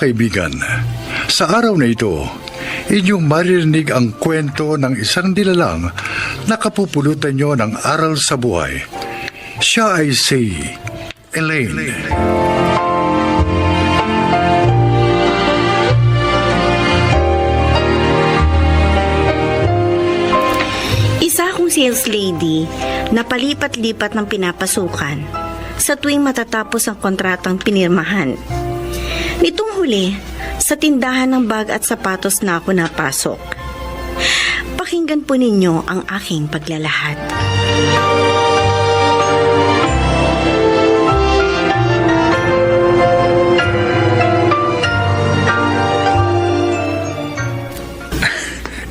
kaibigan, sa araw na ito, inyong maririnig ang kwento ng isang nilalang na kapupulutan nyo ng aral sa buhay. Siya ay si Elaine. Isa akong sales lady na palipat-lipat ng pinapasukan sa tuwing matatapos ang kontratang pinirmahan. Nitong huli, sa tindahan ng bag at sapatos na ako napasok. Pakinggan po ninyo ang aking paglalahad.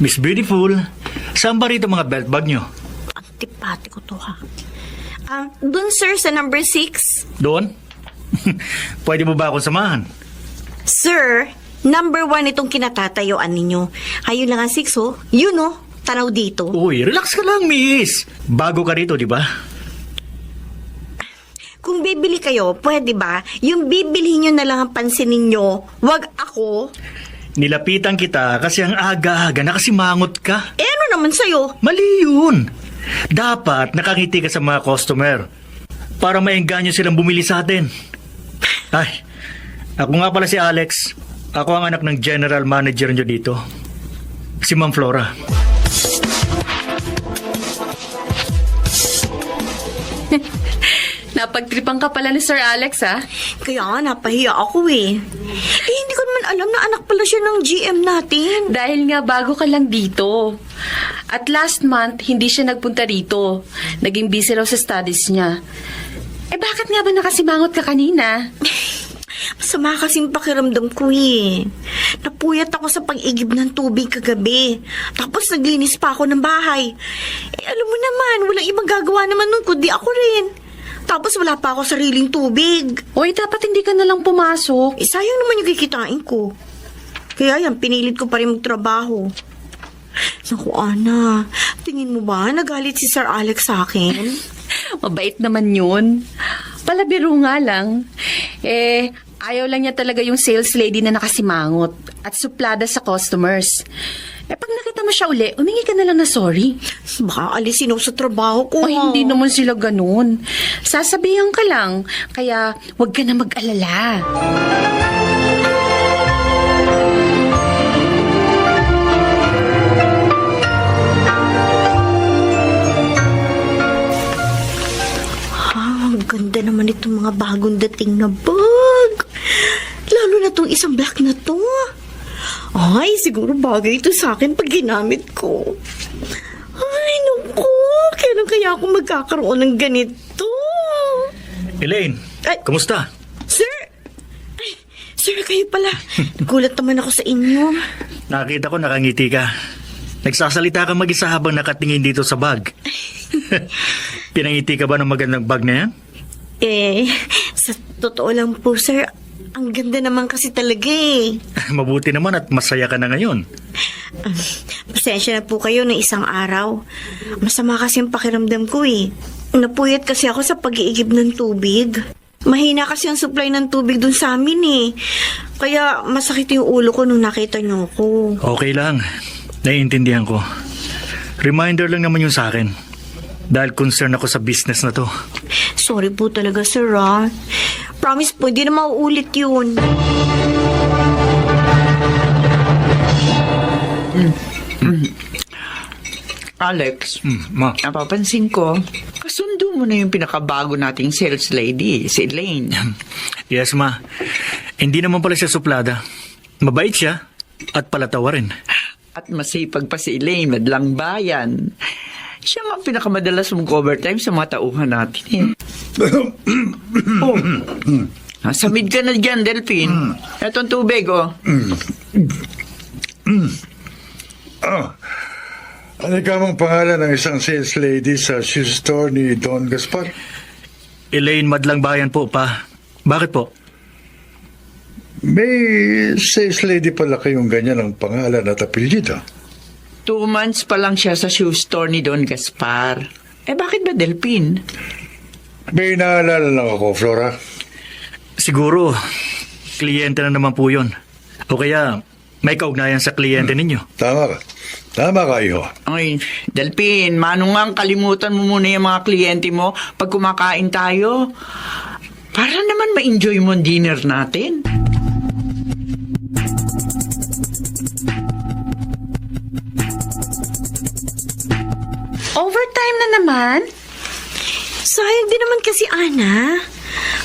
Miss Beautiful, saan ba rito mga belt bag nyo? Antipati ko to ha. Dun sir, sa number 6. Doon? Pwede mo ba akong samahan? Sir, number 1 itong kinatatayuan ninyo. Ayun lang ang 6 oh. Yun oh, tanaw dito. Uy, relax ka lang, miss. Bago ka rito, di ba? Kung bibili kayo, pwede ba? Yung bibili nyo na lang ang pansin ninyo. Wag ako. Nilapitan kita kasi ang aga-aga nakasimangot ka. Eh ano naman sa'yo? Mali yun. Dapat nakangiti ka sa mga customer para maengganyo silang bumili sa atin. Ay, ako nga pala si Alex. Ako ang anak ng general manager nyo dito. Si Ma'am Flora. Napagtripan ka pala ni Sir Alex, ha? Kaya nga, napahiya ako eh. Hindi ko naman alam na anak pala siya ng GM natin. Dahil nga bago ka lang dito. At last month, hindi siya nagpunta rito. Naging busy raw sa studies niya. Eh bakit nga ba nakasimangot ka kanina? Masama kasing pakiramdam ko eh. Napuyat ako sa pag-igib ng tubig kagabi. Tapos naglinis pa ako ng bahay. Eh alam mo naman, walang ibang gagawa naman nun kundi ako rin. Tapos wala pa ako sariling tubig. Hoy, dapat hindi ka na lang pumasok. Eh sayang naman yung kikitain ko. Kaya yan, pinilit ko pa rin magtrabaho. Naku, Ana, tingin mo ba nagalit si Sir Alex sa akin? Mabait naman yun. Palabiro nga lang. Eh, ayaw lang niya talaga yung sales lady na nakasimangot at suplada sa customers. Eh, pag nakita mo siya uli, umingi ka na lang na sorry. Baka alisin ako sa trabaho ko. Ay, hindi naman sila ganun. Sasabihan ka lang, kaya huwag ka na mag-alala. Ang ganda naman itong mga bagong dating na bag. Lalo na itong isang black na to. Ay, siguro bagay ito sa akin pag ginamit ko. Ay, naku. Kailan kaya ako magkakaroon ng ganito? Elaine, Ay. kumusta? Sir! Ay, sir, kayo pala. Nagulat naman ako sa inyo. Nakita ko nakangiti ka. Nagsasalita ka mag-isa habang nakatingin dito sa bag. Pinangiti ka ba ng magandang bag na yan? Eh, sa totoo lang po, sir, ang ganda naman kasi talaga eh. Mabuti naman at masaya ka na ngayon. Pasensya na po kayo na isang araw. Masama kasi ang pakiramdam ko eh. Napuyat kasi ako sa pag-iigib ng tubig. Mahina kasi ang supply ng tubig dun sa amin eh. Kaya masakit yung ulo ko nung nakita niyo ko. Okay lang. Naiintindihan ko. Reminder lang naman yun sa akin. Dahil concern ako sa business na to. Sorry po talaga, sir, ah. Promise po, hindi na mauulit yun. Alex, Ma. napapansin ko, kasundo mo na yung pinakabago nating sales lady, si Elaine. Yes, ma. Hindi naman pala siya suplada. Mabait siya at palatawa rin. At masipag pa si Elaine, madlang bayan. Siya nga pinakamadalas mong overtime sa mga tauhan natin eh. Oh. Samid ka na dyan, Delphine. Etong tubig, oh. Ano kamang pangalan ng isang sales lady sa shoe store ni Don Gaspar? Elaine Madlang Bayan po, pa. Bakit po? May sales lady pala kayong ganyan ang pangalan at apelyido. 2 months pa lang siya sa shoe store ni Don Gaspar. Eh bakit ba, Delphine? May naalala lang ako, Flora. Siguro, kliyente na naman po yun. O kaya, may kaugnayan sa kliyente ninyo. Tama ka. Tama ka, iho. Ay, Delphin, manungang kalimutan mo muna yung mga kliyente mo pag kumakain tayo. Para naman ma-enjoy mo ang dinner natin. Overtime na naman? Sayang din naman kasi, Ana.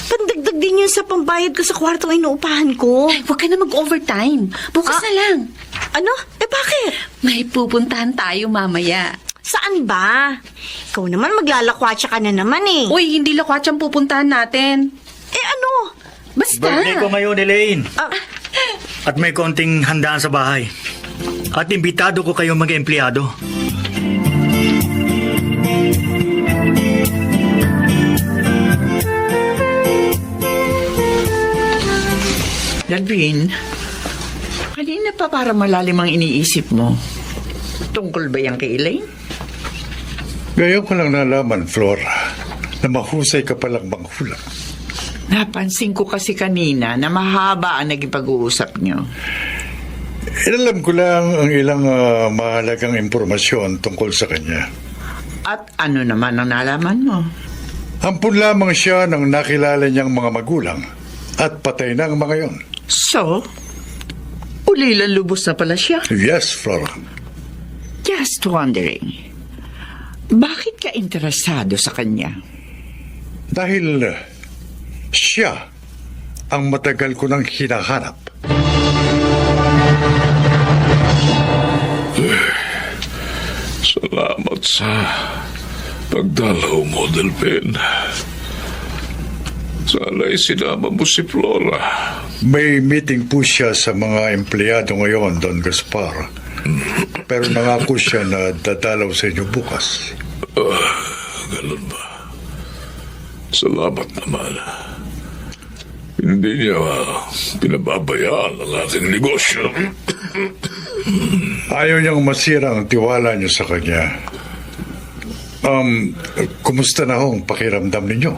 Pandagdag din yun sa pambayad ko sa kwartong inuupahan ko. Ay, huwag ka na mag-overtime. Bukas na lang. Ano? Bakit? May pupuntahan tayo mamaya. Saan ba? Ikaw naman maglalakwatsa ka na naman eh. Uy, hindi lakwatsang pupuntahan natin. Ano? Basta. Birthday ko ngayon, Elaine. Ah, At may konting handaan sa bahay. At imbitado ko kayong mga empleyado. Delphin, kanina pa para malalim ang iniisip mo. Tungkol ba yan kay Elaine? Ngayon ko lang nalaman, Flora, na mahusay ka palang manghulang. Napansin ko kasi kanina na mahaba ang naging pag-uusap niyo. Inalam ko lang ang ilang mahalagang impormasyon tungkol sa kanya. At ano naman ang nalaman mo? Ampun lamang siya ng nakilala niyang mga magulang at patay na ang mga yon. So, ulilan lubos na pala siya. Yes, Flora. Just wondering, bakit ka interesado sa kanya? Dahil siya ang matagal ko nang hinahanap. Salamat sa pagdalaw mo, Delphin. Sana'y sinama mo si Flora. May meeting po siya sa mga empleyado ngayon, Don Gaspar. Pero nangako siya na dadalaw sa inyo bukas. Ganun ba? Salamat naman. Hindi niya pinababayaan ang ating negosyo. Ayaw niyang masira ang tiwala niyo sa kanya. Kumusta na ho ang pakiramdam ninyo?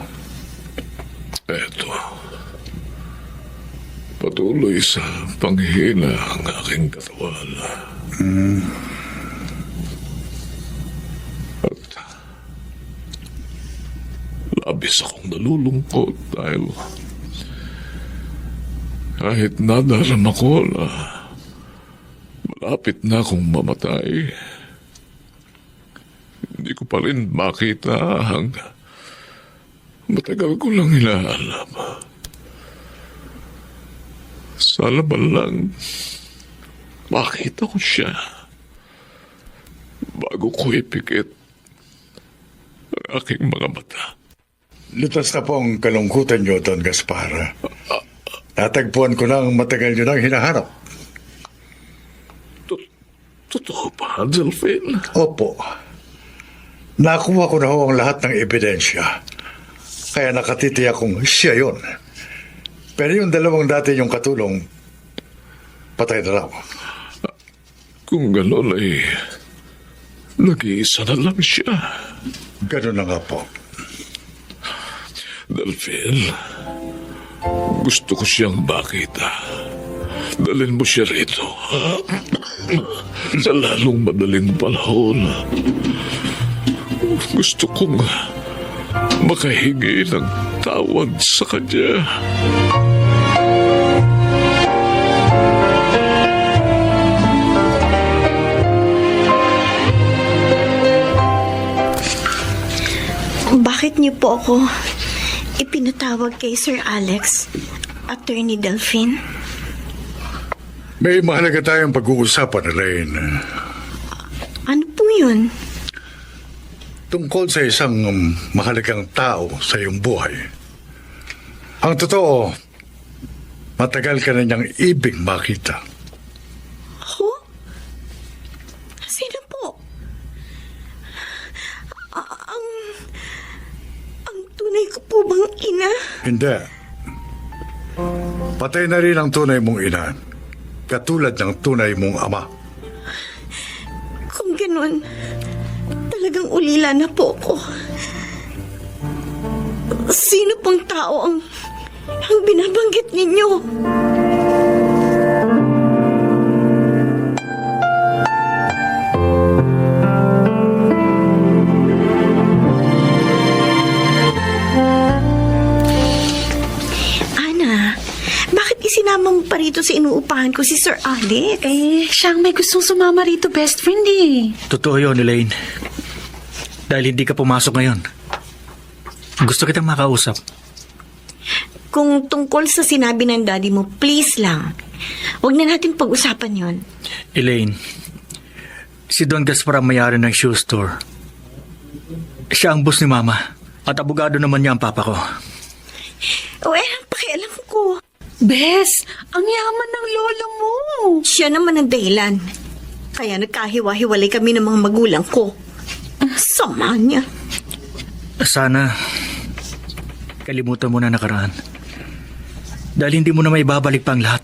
Eto. Patuloy sa panghihina ang aking katawan. At labis akong nalulungkot dahil kahit nadarama ko na malapit na akong mamatay, hindi ko pa rin makita ang matagal ko lang inaalam. Sana ba lang makita ko siya bago ko ipikit ang aking mga mata. Lutas na po ang kalungkutan niyo, Don Gaspar. Natagpuan ko lang matagal niyo nang hinahanap. Totoo ba, Delphine? Opo. Nakuha ko na ho ang lahat ng ebidensya. Kaya nakatitiyak kong siya yon. Pero yung dalawang dati yung katulong, patay na raw. Kung gano'n ay nag-iisa na lang siya. Ganun na nga po. Delphine, gusto ko siyang makita. Dalhin mo siya rito. Sa lalong madaling panahon. Gusto kong makahingi ng tawad sa kanya. bakit niyo po ako ipinatawag kay Sir Alex, Attorney Delphine? May mahalaga tayong pag-uusapan, Elaine. Ano po yun? Tungkol sa isang mahalagang tao sa iyong buhay. Ang totoo, matagal ka na niyang ibig makita. Ako? Sino po? Ang tunay ko po bang ina? Hindi. Patay na rin ang tunay mong ina. Katulad ng tunay mong ama. Kung ganun, talagang ulila na po ako. Sino pong tao ang ang binabanggit ninyo. Ana, bakit isinama mo pa rito sa inuupahan ko si Sir Alex? Siyang may gustong sumama rito, best friend eh. Totoo yun, Elaine. Dahil hindi ka pumasok ngayon. Gusto kitang makausap. Kung tungkol sa sinabi ng daddy mo, please lang. Huwag na natin pag-usapan yon. Elaine, si Don Gaspar ang mayari ng shoe store. Siya ang boss ni Mama at abogado naman niya ang papa ko. Ang pakialam ko. Bes, ang yaman ng lolo mo. Siya naman ang dahilan. Kaya nagkahiwa-hiwalay kami ng mga magulang ko. Ang sama niya. Sana kalimutan mo na nakaraan. Dahil hindi mo na may babalik pa ang lahat.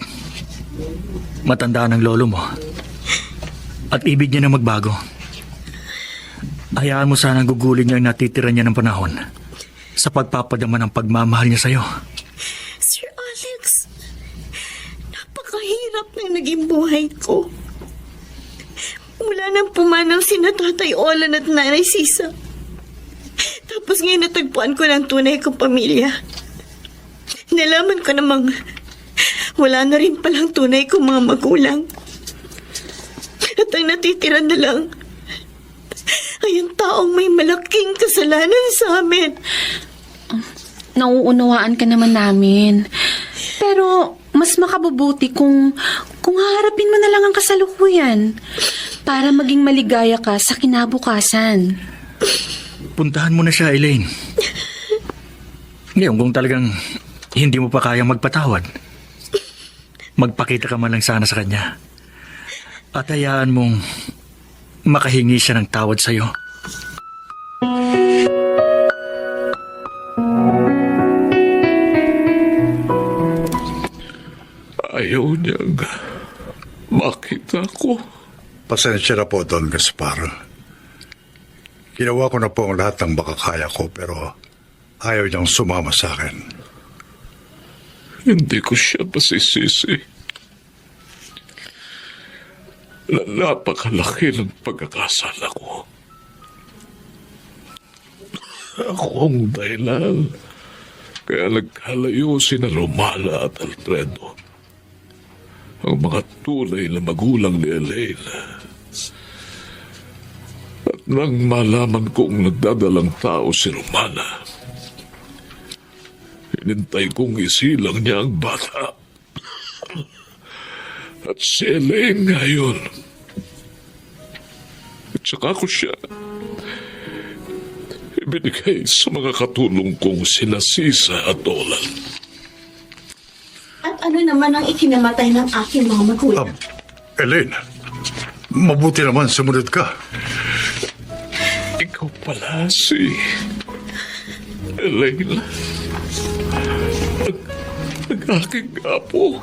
Matanda ng lolo mo. At ibig niya na magbago. Hayaan mo sana gugulin niya ang natitira niya ng panahon sa pagpapadama ng pagmamahal niya sa'yo. Sir Alex, napakahirap ng naging buhay ko. Mula nang pumanaw sina Tatay Olan at Nanay Sisa. Tapos ngayon natagpuan ko ng tunay kong pamilya. Nalaman ko namang wala na rin palang tunay kong mga magulang. At ang natitira na lang ay ang taong may malaking kasalanan sa amin. Nauunawaan ka naman namin. Pero mas makabubuti kung haharapin mo na lang ang kasalukuyan para maging maligaya ka sa kinabukasan. Puntahan mo na siya, Elaine. Ngayon, kung talagang hindi mo pa kayang magpatawad, magpakita ka man lang sana sa kanya. At hayaan mong makahingi siya ng tawad sa'yo. Ayaw niyang makita ko. Pasensya na po, Don Gaspar. Ginawa ko na po ang lahat ng makakaya ko pero ayaw niyang sumama sa akin. Hindi ko siya masisisi. Napakalaki ng pagkakasala ko. Ako ang dahilan. Kaya nagkalayo sina Romana at Alfredo. Ang mga tunay na magulang ni Elaine. At nang malaman kong nagdadalang tao si Romana, hinintay kong isilang niya ang bata. At si Elaine ngayon. At saka ko siya ibinigay sa mga katulong kong sina Sisa at Olan. At ano naman ang ikinamatay ng aking mga magulang? Elaine, mabuti naman sumunod ka. Ikaw pala si Elaine. Ang aking apo.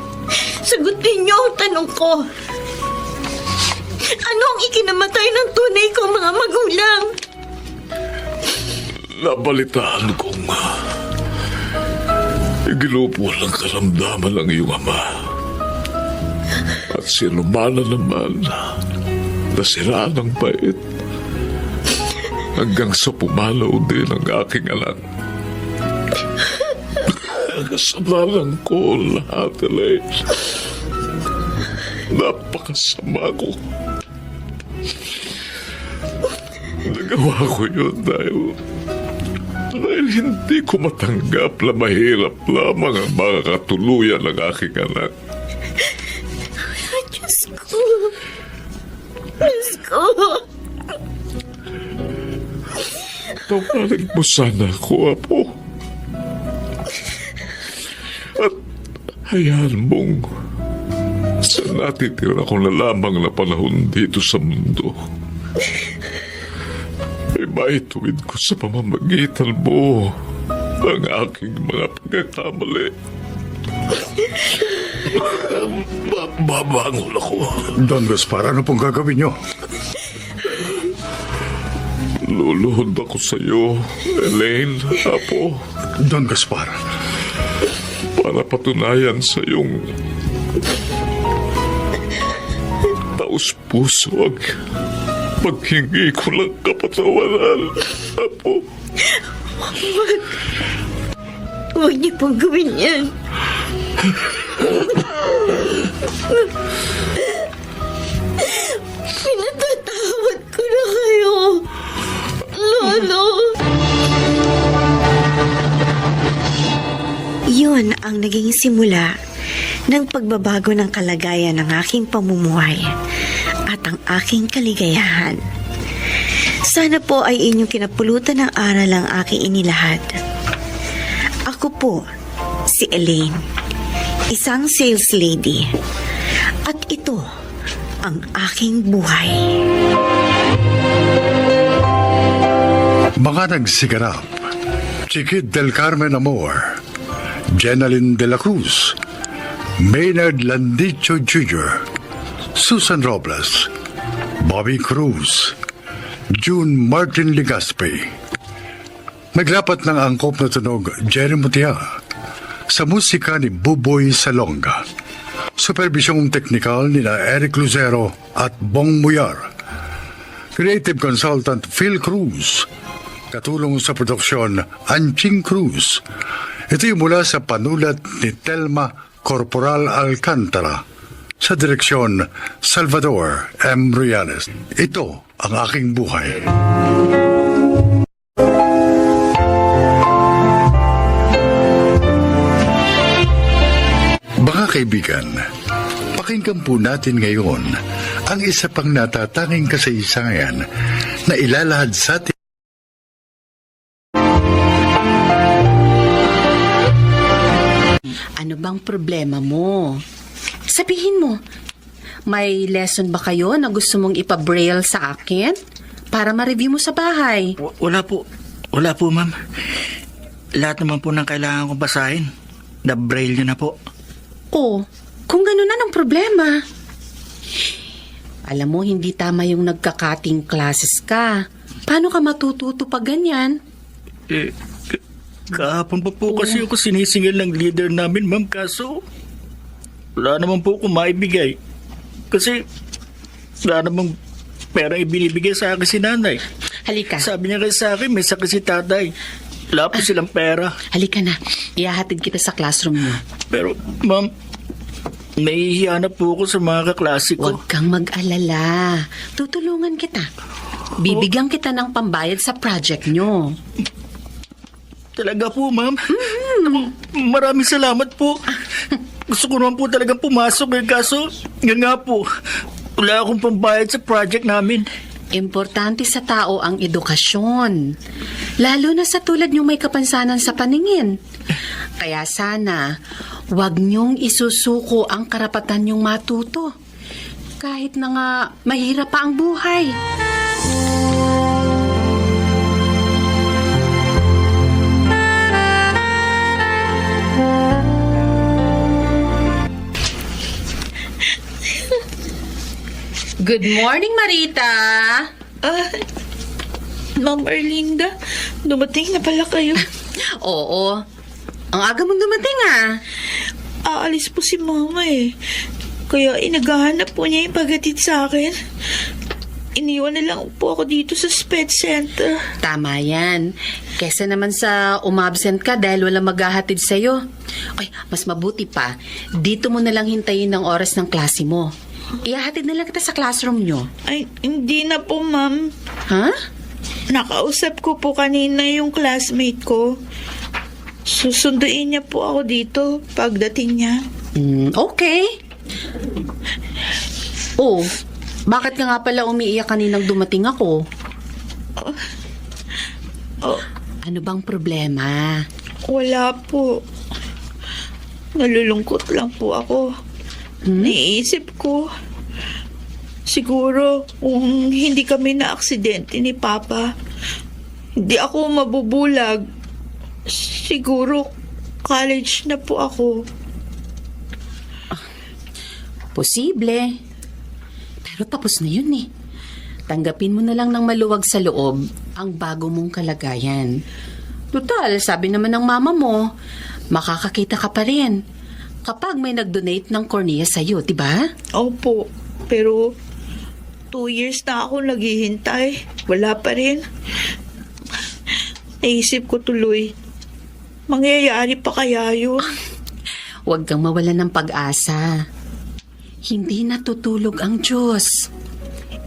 Sagutin niyo ang tanong ko. Ano ang ikinamatay ng tunay kong mga magulang? Nabalitaan kong iginupo ng karamdaman ng iyong ama. At si Romana naman nasira ng bait hanggang sa pumanaw din ang aking anak. Kasalanan ko lahat, Elaine. Napakasama ko. Nagawa ko yun dahil hindi ko matanggap na mahirap lamang ang mga katuluyan ng aking anak. Diyos ko. Diyos ko. Tawarin mo sana ako, Apo. At hayaan mong sa natitira ko na lamang na panahon dito sa mundo, ay maituwid ko sa pamamagitan mo ang aking mga pagkakamali. Babangon ako. Don Gaspar, ano pong gagawin niyo? Luluhod ako sa iyo, Elaine, Apo. Don Gaspar, para patunayan sa iyong taus-puso ang paghingi ko ng kapatawaran, Apo. Huwag niyo pong gawin yan. Pinatatawad ko na kayo, Lolo. Yun ang naging simula ng pagbabago ng kalagayan ng aking pamumuhay at ang aking kaligayahan. Sana po ay inyong kinapulutan ng aral ang aking inilahad. Ako po, si Elaine, isang sales lady. At ito ang aking buhay. Mga nagsiganap: Chiquit del Carmen Amor, Jenaline de la Cruz, Maynard Landicho Jr., Susan Robles, Bobby Cruz, June Martin Ligaspi. Naglapat ng angkop na tunog Jerry Mutia sa musika ni Buboy Salonga. Supervisyong teknikal ni Eric Lucero at Bong Muyar. Creative consultant Phil Cruz. Katulong sa produksyon Anching Cruz. Ito yung mula sa panulat ni Telma Corporal Alcantara. Sa direksyon Salvador M. Riales. Ito ang aking buhay. Mga kaibigan, pakinggan po natin ngayon ang isa pang natatanging kasaysayan na ilalahad sa atin. Ano bang problema mo? Sabihin mo, may lesson ba kayo na gusto mong ipa-braille sa akin? Para ma-review mo sa bahay. Wala po. Wala po, ma'am. Lahat naman po ng kailangan kong basahin. Na-braille nyo na po. Oh, kung gano'n na ng problema. Alam mo, hindi tama yung nagka-cutting classes ka. Paano ka matututo pag ganyan? Kahapon pa po kasi ako sinisingil ng leader namin, ma'am. Kaso, wala naman po akong maibigay. Kasi, wala namang perang ibinibigay sa akin si nanay. Halika. Sabi niya kasi sa akin, may sakit si tatay. Wala po silang pera. Halika na. Ihahatid kita sa classroom mo. Pero, ma'am, nahihiya na po ako sa mga kaklase ko. Huwag kang mag-alala. Tutulungan kita. Bibigyan kita ng pambayad sa project nyo. Talaga po, ma'am. Maraming salamat po. Gusto ko naman po talagang pumasok eh. Kaso, yun nga po, wala akong pambayad sa project namin. Importante sa tao ang edukasyon. Lalo na sa tulad niyong may kapansanan sa paningin. Kaya sana, huwag niyong isusuko ang karapatan niyong matuto. Kahit na nga mahirap pa ang buhay. Good morning, Marita. Ma'am Erlinda, dumating na pala kayo. Oo. Ang aga mong dumating Aalis po si Mama eh. Kaya inagahanap po niya yung paghatid sa akin. Iniwan na lang po ako dito sa SPED Center. Tama yan. Kesa naman sa umabsent ka dahil walang maghahatid sa'yo. Ay, mas mabuti pa. Dito mo na lang hintayin ang oras ng klase mo. Ihahatid na lang kita sa classroom nyo. Ay, hindi na po, Ma'am. Ha? Nakausap ko po kanina yung classmate ko. Susunduin niya po ako dito pagdating niya. Okay. Oh, bakit ka nga pala umiiyak kaninang dumating ako? Ano bang problema? Wala po. Nalulungkot lang po ako. Naisip ko, siguro kung hindi kami na aksidente ni Papa, hindi ako mabubulag. Siguro college na po ako. Posible. Pero tapos na yun eh. Tanggapin mo na lang ng maluwag sa loob ang bago mong kalagayan. Total, sabi naman ng mama mo, makakakita ka pa rin kapag may nag-donate ng cornea sa'yo, di ba? Opo, pero 2 years na ako naghihintay. Wala pa rin. Naisip ko tuloy, mangyayari pa kaya yun? Huwag kang mawalan ng pag-asa. Hindi natutulog ang Diyos.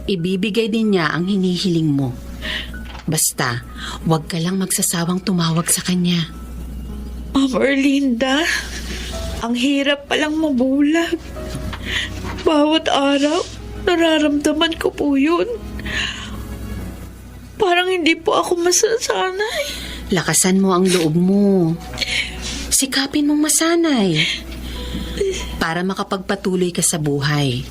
Ibibigay din niya ang hinihiling mo. Basta, huwag ka lang magsasawang tumawag sa Kanya. Ma'am Erlinda, ang hirap palang mabulag. Bawat araw, nararamdaman ko po yun. Parang hindi po ako masasanay. Lakasan mo ang loob mo. Sikapin mong masanay. Para makapagpatuloy ka sa buhay.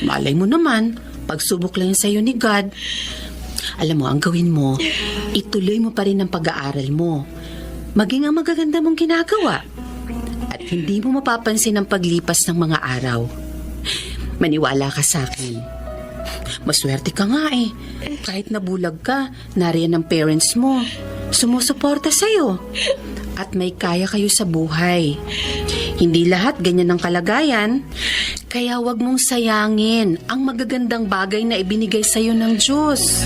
Malay mo naman, pagsubok lang yan sa'yo ni God. Alam mo, ang gawin mo, ituloy mo pa rin ang pag-aaral mo. Maging ang magaganda mong ginagawa. At hindi mo mapapansin ang paglipas ng mga araw. Maniwala ka sa akin. Maswerte ka nga eh. Kahit nabulag ka, nariyan ang parents mo. Sumusuporta sa'yo. At may kaya kayo sa buhay. Hindi lahat ganyan ang kalagayan. Kaya wag mong sayangin ang magagandang bagay na ibinigay sa'yo ng Diyos.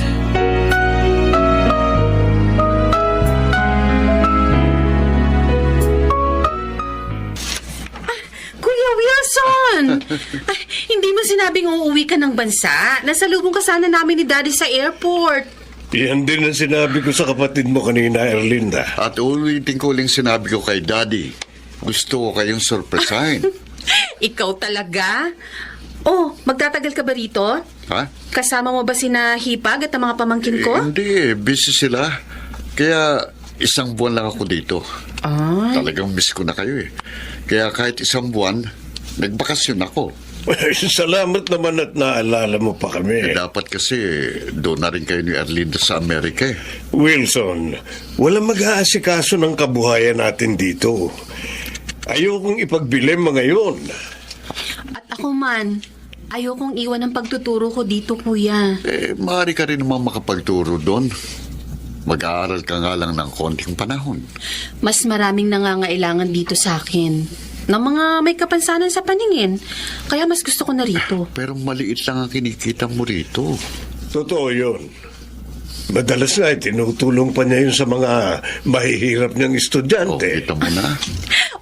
Kuya Wilson! Ay, hindi mo sinabing uuwi ka ng bansa? Nasalubong ka sana namin ni Daddy sa airport. Yan din ang sinabi ko sa kapatid mo kanina, Erlinda. At ulitin ko uling sinabi ko kay Daddy, gusto ko kayong surpresahin. Ikaw talaga? Oh, magtatagal ka ba rito? Ha? Kasama mo ba sina Hipag at ang mga pamangkin ko? Hindi, busy sila. Kaya 1 buwan lang ako dito. Ay. Talagang miss ko na kayo eh. Kaya kahit 1 buwan, nagbakasyon ako. Salamat naman at naalala mo pa kami. Dapat kasi doon na rin kayo ni Erlinda sa Amerika eh. Wilson, walang mag-aasikaso ng kabuhayan natin dito. Ayokong ipagbilim mga yun. At ako man, ayokong iwan ang pagtuturo ko dito, kuya. Maaari ka rin naman makapagturo doon. Mag-aaral ka nga lang ng konting panahon. Mas maraming nangangailangan dito sa akin. Ng mga may kapansanan sa paningin. Kaya mas gusto ko na rito. Pero maliit lang ang kinikita mo rito. Totoo yun. Madalas nga tinutulong pa niya yun sa mga mahihirap niyang O, estudyante. kita mo na.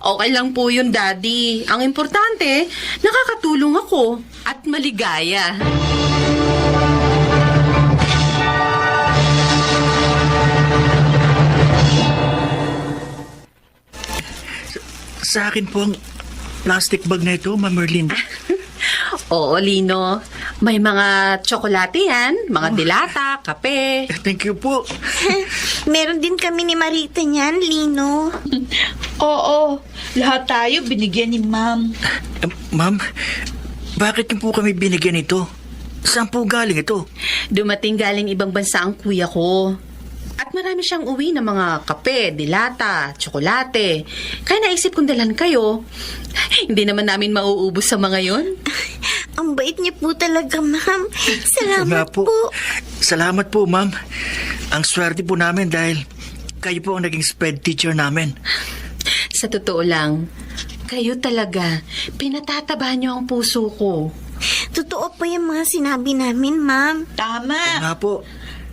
Okay lang po yun, Daddy. Ang importante, nakakatulong ako at maligaya. Sa akin po ang plastic bag na ito, Ma'am Erlinda. Oo, Lino. May mga tsokolate yan, mga dilata, kape. Thank you po. Meron din kami ni Marita niyan, Lino. Oo, lahat tayo binigyan ni Ma'am. Ma'am, bakit niyo po kami binigyan ito? Saan po galing ito? Dumating galing ibang bansa ang kuya ko. At marami siyang uwi ng mga kape, dilata, tsokolate. Kaya naisip kong dalhan kayo. Hindi naman namin mauubos sa mga yon. Ang bait niyo po talaga, ma'am. Salamat Nga po. Salamat po, ma'am. Ang swerte po namin dahil kayo po ang naging sped teacher namin. Sa totoo lang, kayo talaga, pinatataba niyo ang puso ko. Totoo po yung mga sinabi namin, ma'am. Tama. Nga po.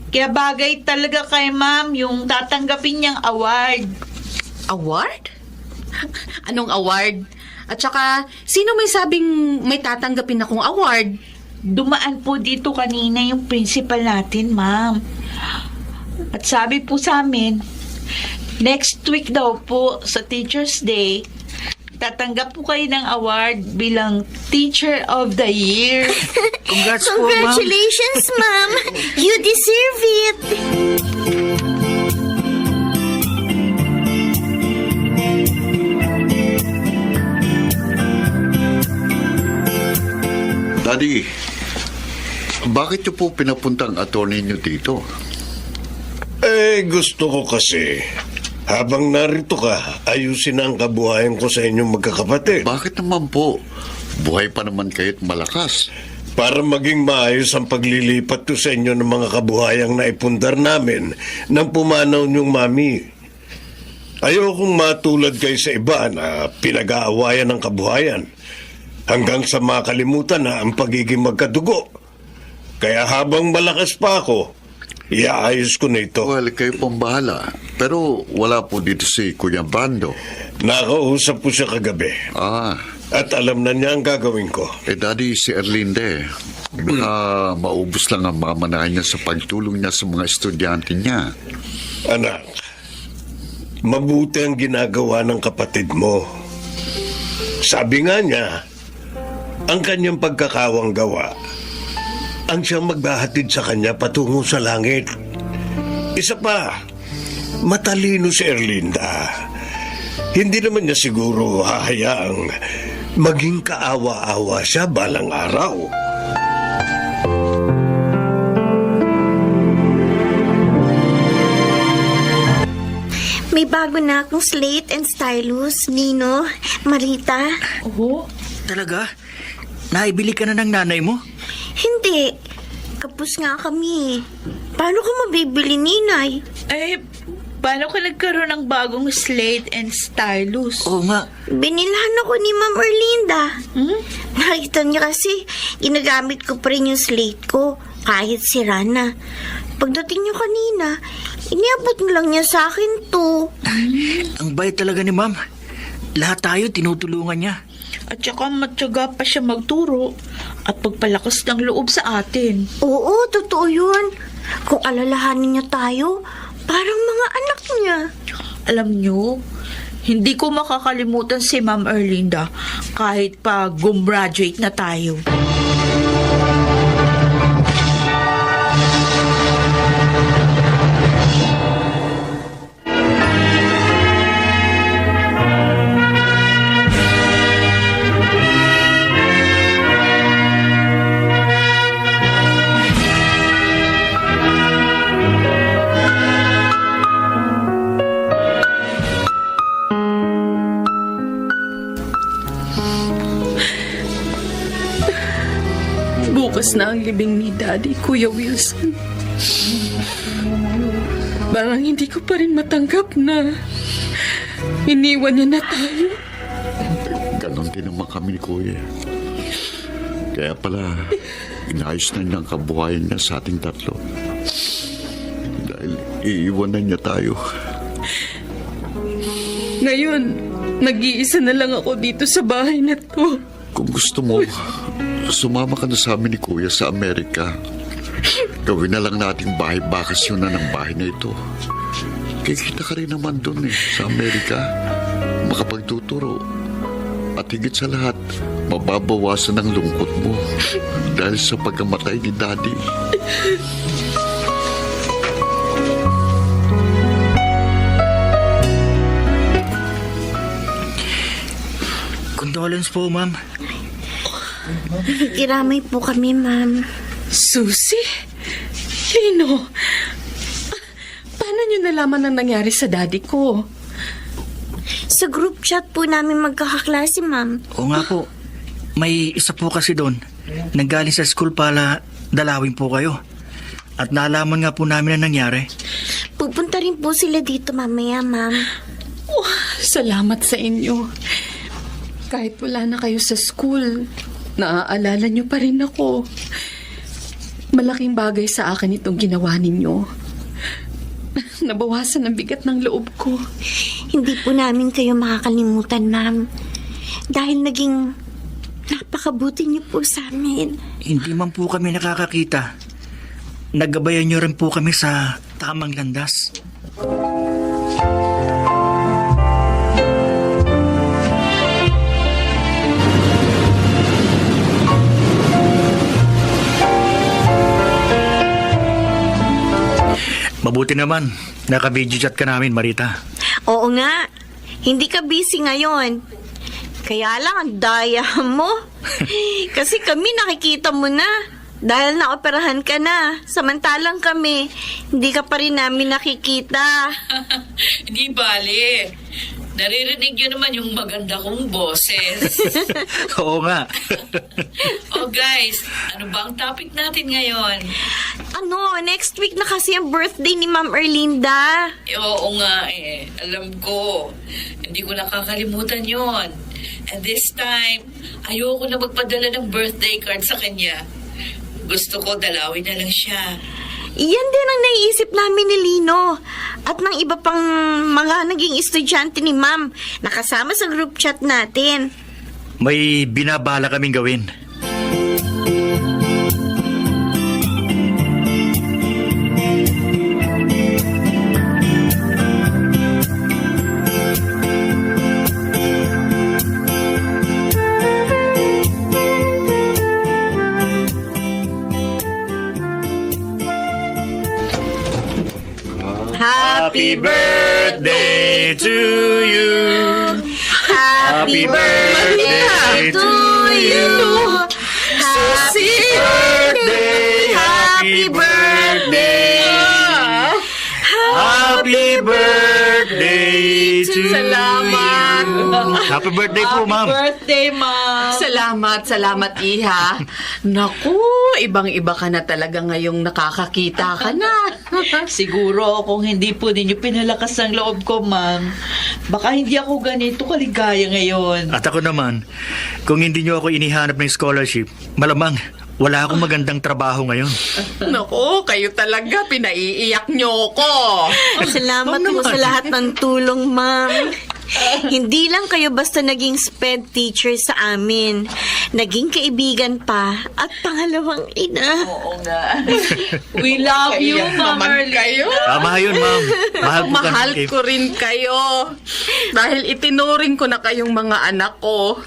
Kaya bagay talaga kay Ma'am yung tatanggapin niyang award. Award? Anong award? At saka, sino may sabing may tatanggapin akong award? Dumaan po dito kanina yung principal natin, Ma'am. At sabi po sa amin, next week daw po sa Teacher's Day, tatanggap po kayo ng award bilang Teacher of the Year. Congrats po, ma'am. Congratulations, ma'am. You deserve it. Daddy, bakit niyo po pinapunta ang attorney niyo dito? Gusto ko kasi, habang narito ka, ayusin ang kabuhayan ko sa inyong magkakapatid. Bakit naman po? Buhay pa naman kayo't malakas. Para maging maayos ang paglilipat to sa inyo ng mga kabuhayang naipundar namin nang pumanaw niyong mami. Ayokong matulad kayo sa iba na pinag-aawayan ng kabuhayan hanggang sa makalimutan na ang pagiging magkadugo. Kaya habang malakas pa ako, iaayos ko na ito. Well, kayo pong bahala. Pero wala po dito si Kuya Brando. Nakausap po siya kagabi at alam na niya ang gagawin ko. Daddy, si Erlinde, baka maubos lang ang mamanahan niya sa pagtulong niya sa mga estudyante niya. Anak, mabuti ang ginagawa ng kapatid mo. Sabi nga niya, ang kanyang pagkakawang gawa ang siyang magbahatid sa kanya patungo sa langit. Isa pa, matalino si Erlinda. Hindi naman niya siguro hahayaang maging kaawa-awa siya balang araw. May bago na akong slate and stylus, Nino, Marita. Oo. Talaga? Naibili ka na ng nanay mo? Hindi. Kapos nga kami. Paano ko mabibili, Ninay? Eh, paano ka nagkaroon ng bagong slate and stylus? Oo nga. Binilahan ako ni Ma'am Erlinda. Nakita niya kasi, ginagamit ko pa rin yung slate ko, kahit sira na. Pagdating niyo kanina, iniabot lang niya sa akin to. Ang bait talaga ni ma'am. Lahat tayo tinutulungan niya. At saka matyaga pa siya magturo at pagpalakas ng loob sa atin. Oo, totoo yun. Kung alalahanin niya tayo, parang mga anak niya. Alam niyo, hindi ko makakalimutan si Ma'am Erlinda kahit pa gumraduate na tayo. Bukas na ang libing ni Daddy, Kuya Wilson. Parang hindi ko pa rin matanggap na iniwan niya na tayo. Ganon din naman kami ni Kuya. Kaya pala, inayos na niya ang kabuhayan niya sa ating tatlo. Dahil iiwanan niya tayo. Ngayon, nag-iisa na lang ako dito sa bahay na to. Kung gusto mo, sumama ka na sa amin ni Kuya sa Amerika. Gawin na lang nating bahay bakasyon na ng bahay na ito. Kikita ka rin naman doon sa Amerika. Makapagtuturo. At higit sa lahat, mababawasan ang lungkot mo dahil sa pagkamatay ni Daddy. Condolence po, ma'am. Kiramay po kami, Ma'am. Susie? Lino? Paano niyo nalaman ang nangyari sa daddy ko? Sa group chat po namin magkakaklase, Ma'am. Oo nga po. May isa po kasi doon. Nanggaling sa school para dalawin po kayo. At nalaman nga po namin ang nangyari. Pupunta rin po sila dito mamaya, Ma'am. Oh, salamat sa inyo. Kahit wala na kayo sa school, naaalala niyo pa rin ako. Malaking bagay sa akin itong ginawa ninyo. Nabawasan ang bigat ng loob ko. Hindi po namin kayo makakalimutan, Ma'am. Dahil naging napakabuti niyo po sa amin. Hindi man po kami nakakakita. Naggabayan niyo rin po kami sa tamang landas. Mabuti naman, naka-video chat ka namin, Marita. Oo nga. Hindi ka busy ngayon. Kaya lang ang daya mo. Kasi kami nakikita mo na. Dahil naoperahan ka na. Samantalang kami, hindi ka pa rin namin nakikita. Di bale. Naririnig niyo naman yung maganda kong boses. Oo nga. Oh guys, ano ba ang topic natin ngayon? Next week na kasi ang birthday ni Ma'am Erlinda. Oo nga alam ko. Hindi ko nakakalimutan yon. And this time, ayoko na magpadala ng birthday card sa kanya. Gusto ko dalawin na lang siya. Iyan din ang naiisip namin ni Lino. At ng iba pang mga naging estudyante ni Ma'am nakasama sa group chat natin. May binabala kaming gawin. Happy birthday to you. Happy birthday to you. Happy birthday, happy birthday. Happy birthday to Salamat. Happy birthday po, ma'am. Birthday, Ma'am! Salamat, Iha. Naku, ibang-iba ka na talaga ngayong nakakakita ka na. Siguro kung hindi po ninyo pinalakas ang loob ko, Ma'am, baka hindi ako ganito kaligaya ngayon. At ako naman, kung hindi niyo ako inihanap ng scholarship, malamang wala akong magandang trabaho ngayon. Naku, kayo talaga, pinaiiyak niyo ko. Salamat po sa lahat ng tulong, Ma'am. Hindi lang kayo basta naging SPED teacher sa amin. Naging kaibigan pa at pangalawang ina. Oo nga. We love you, Ma'am naman kayo. Erlinda. Tama yun, ma'am. Mahal ko rin kayo. Dahil itinuring ko na kayong mga anak ko.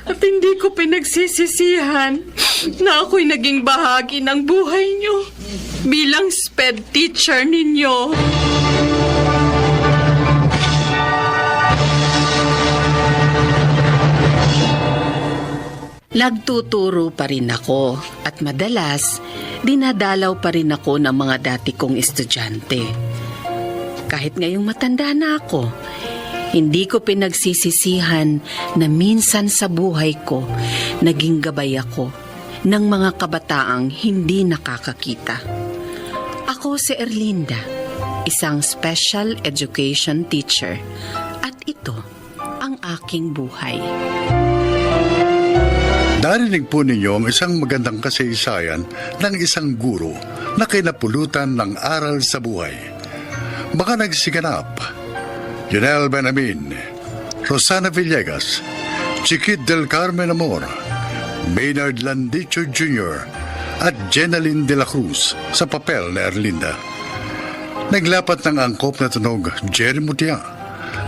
At hindi ko pinagsisisihan na ako'y naging bahagi ng buhay niyo bilang SPED teacher ninyo. Nagtuturo pa rin ako at madalas dinadalaw pa rin ako ng mga dati kong estudyante. Kahit ngayong matanda na ako, hindi ko pinagsisisihan na minsan sa buhay ko naging gabay ako ng mga kabataang hindi nakakakita. Ako si Erlinda, isang special education teacher, at ito ang aking buhay. Narinig po ninyo ang isang magandang kasaysayan ng isang guro na kinapulutan ng aral sa buhay. Baka nagsiganap, Yunel Benamin, Rosana Villegas, Chiquit del Carmen Amor, Maynard Landicho Jr., at Jenaline de la Cruz sa papel na Erlinda. Naglapat ng angkop na tunog Jerry Mutia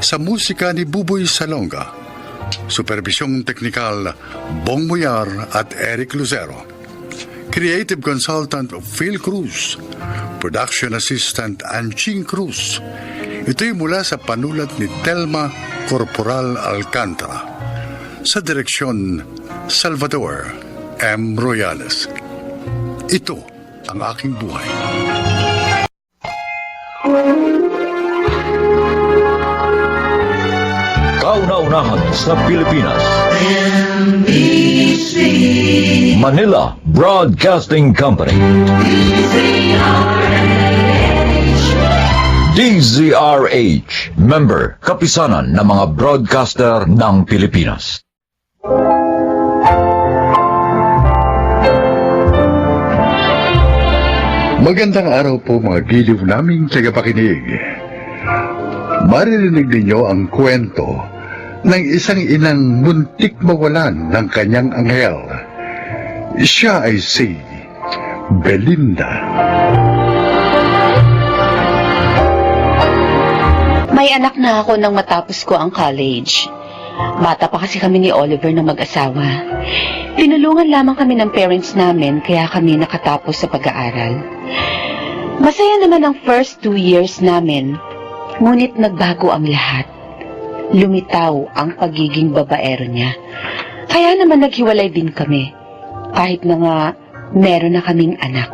sa musika ni Buboy Salonga. Supervisyong teknikal Bong Muyar at Eric Lucero. Creative Consultant Phil Cruz. Production Assistant Anching Cruz. Ito'y mula sa panulat ni Telma Corporal Alcantara. Sa direksyon Salvador M. Royales. Ito ang aking buhay. Kauna-unahan sa Pilipinas. Manila Broadcasting Company. DZRH. Member, kapisanan ng mga broadcaster ng Pilipinas. Magandang araw po mga giliw naming tagapakinig. Maririnig ninyo ang kwento ng isang inang muntik mawalan ng kanyang anghel. Siya ay si Belinda. May anak na ako nang matapos ko ang college. Bata pa kasi kami ni Oliver na mag-asawa. Tinulungan lamang kami ng parents namin kaya kami nakatapos sa pag-aaral. Masaya naman ang first 2 years namin, ngunit nagbago ang lahat. Lumitaw ang pagiging babaero niya. Kaya naman naghiwalay din kami, kahit na nga meron na kaming anak.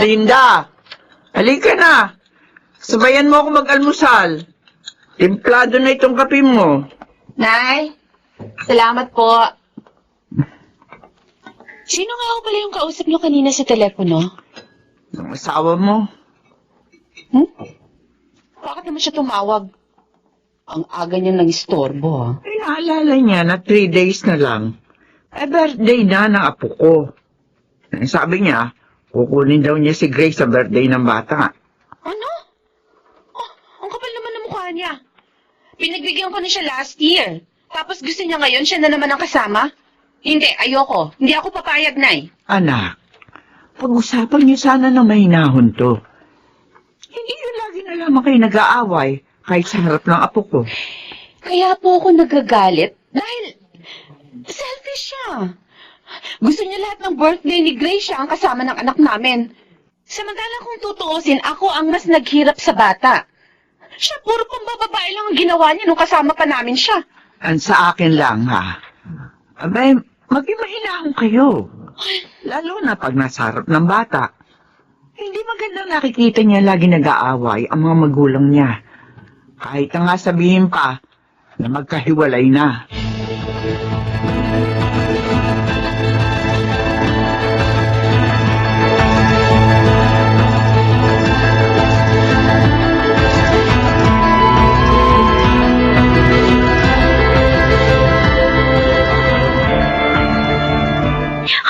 Belinda! Halika na! sabayan mo ako mag-almusal. Templado na itong kape mo. Nay, salamat po. Sino nga ako pala yung kausap niyo kanina sa telepono? Ang asawa mo. Bakit naman siya tumawag? Ang aga niya nang istorbo, ha? Naalala niya na 3 days na lang. Birthday na ng apo ko. Sabi niya, kukunin daw niya si Grace sa birthday ng bata. Ano? Oh, ang kapal naman ng mukha niya. Pinagbigyan ko na siya last year. Tapos gusto niya ngayon siya na naman ang kasama? Hindi, ayoko. Hindi ako papayag, Nay. Anak, pag-usapan niyo sana ng mahinahon to. Hindi yun lagi na lamang kayo nag-aaway kahit sa harap ng apo ko. Kaya po ako nagagalit dahil selfish siya. Gusto niya lahat ng birthday ni Grace siya ang kasama ng anak namin. Samantalang kung tutuusin, ako ang mas naghirap sa bata. Siya puro pambababae lang ang ginawa niya nung kasama pa namin siya. Ang sa akin lang, ha? Abay, maging mahinahon kayo. Lalo na pag nasa harap ng bata. Hindi magandang nakikita niya lagi nag-aaway ang mga magulang niya. Kahit na nga sabihin pa na magkahiwalay na.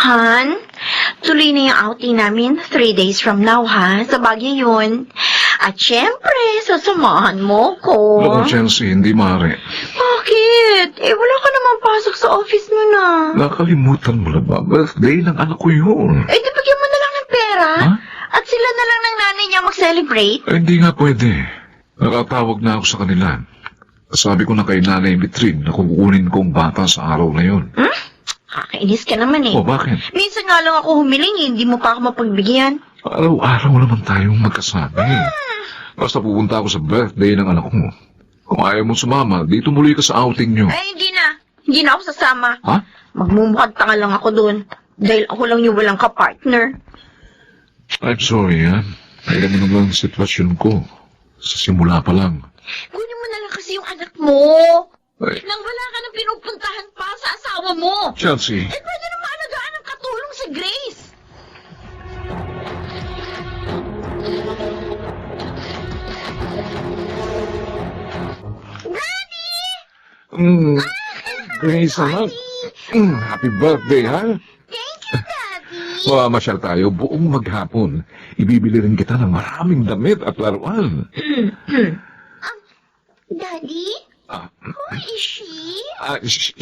Han, tuloy na yung outing namin 3 days from now, ha? Sa Baguio yun. At syempre, sasamahan mo ko. Naku, Chelsea, hindi maaari. Bakit? Wala ka naman pasok sa office mo na. Nakalimutan mo na ba? Birthday ng anak ko yun. Di bigyan mo na lang ng pera. Ha? At sila na lang ng nanay niya mag-celebrate. Hindi nga pwede. Nakatawag na ako sa kanila. Sabi ko na kay Nanay Mitrin na kukunin kong bata sa araw na yun. Kakainis ka naman eh. O, bakit? Minsan nga lang ako humiling, hindi mo pa ako mapagbigyan. Araw-araw naman tayong magkasama. Basta pupunta ako sa birthday ng anak mo. Kung ayaw mo sumama, dito muli ka sa outing nyo. Hindi na. Hindi na ako sasama. Ha? Magmumukhang tanga lang ako doon. Dahil ako lang yung walang ka-partner. I'm sorry, ha? Alam mo naman ang sitwasyon ko. Sa simula pa lang. Kunin mo na lang kasi yung anak mo. Ay. Nang wala ka nang pinupuntahan pa sa asawa mo. Chelsea. Pwede na maalagaan ng katulong si Grace. Grace, anak. Happy birthday, ha? Thank you, Daddy. Mamasyal tayo buong maghapon. Ibibili rin kita ng maraming damit at laruan. Daddy? Who is she?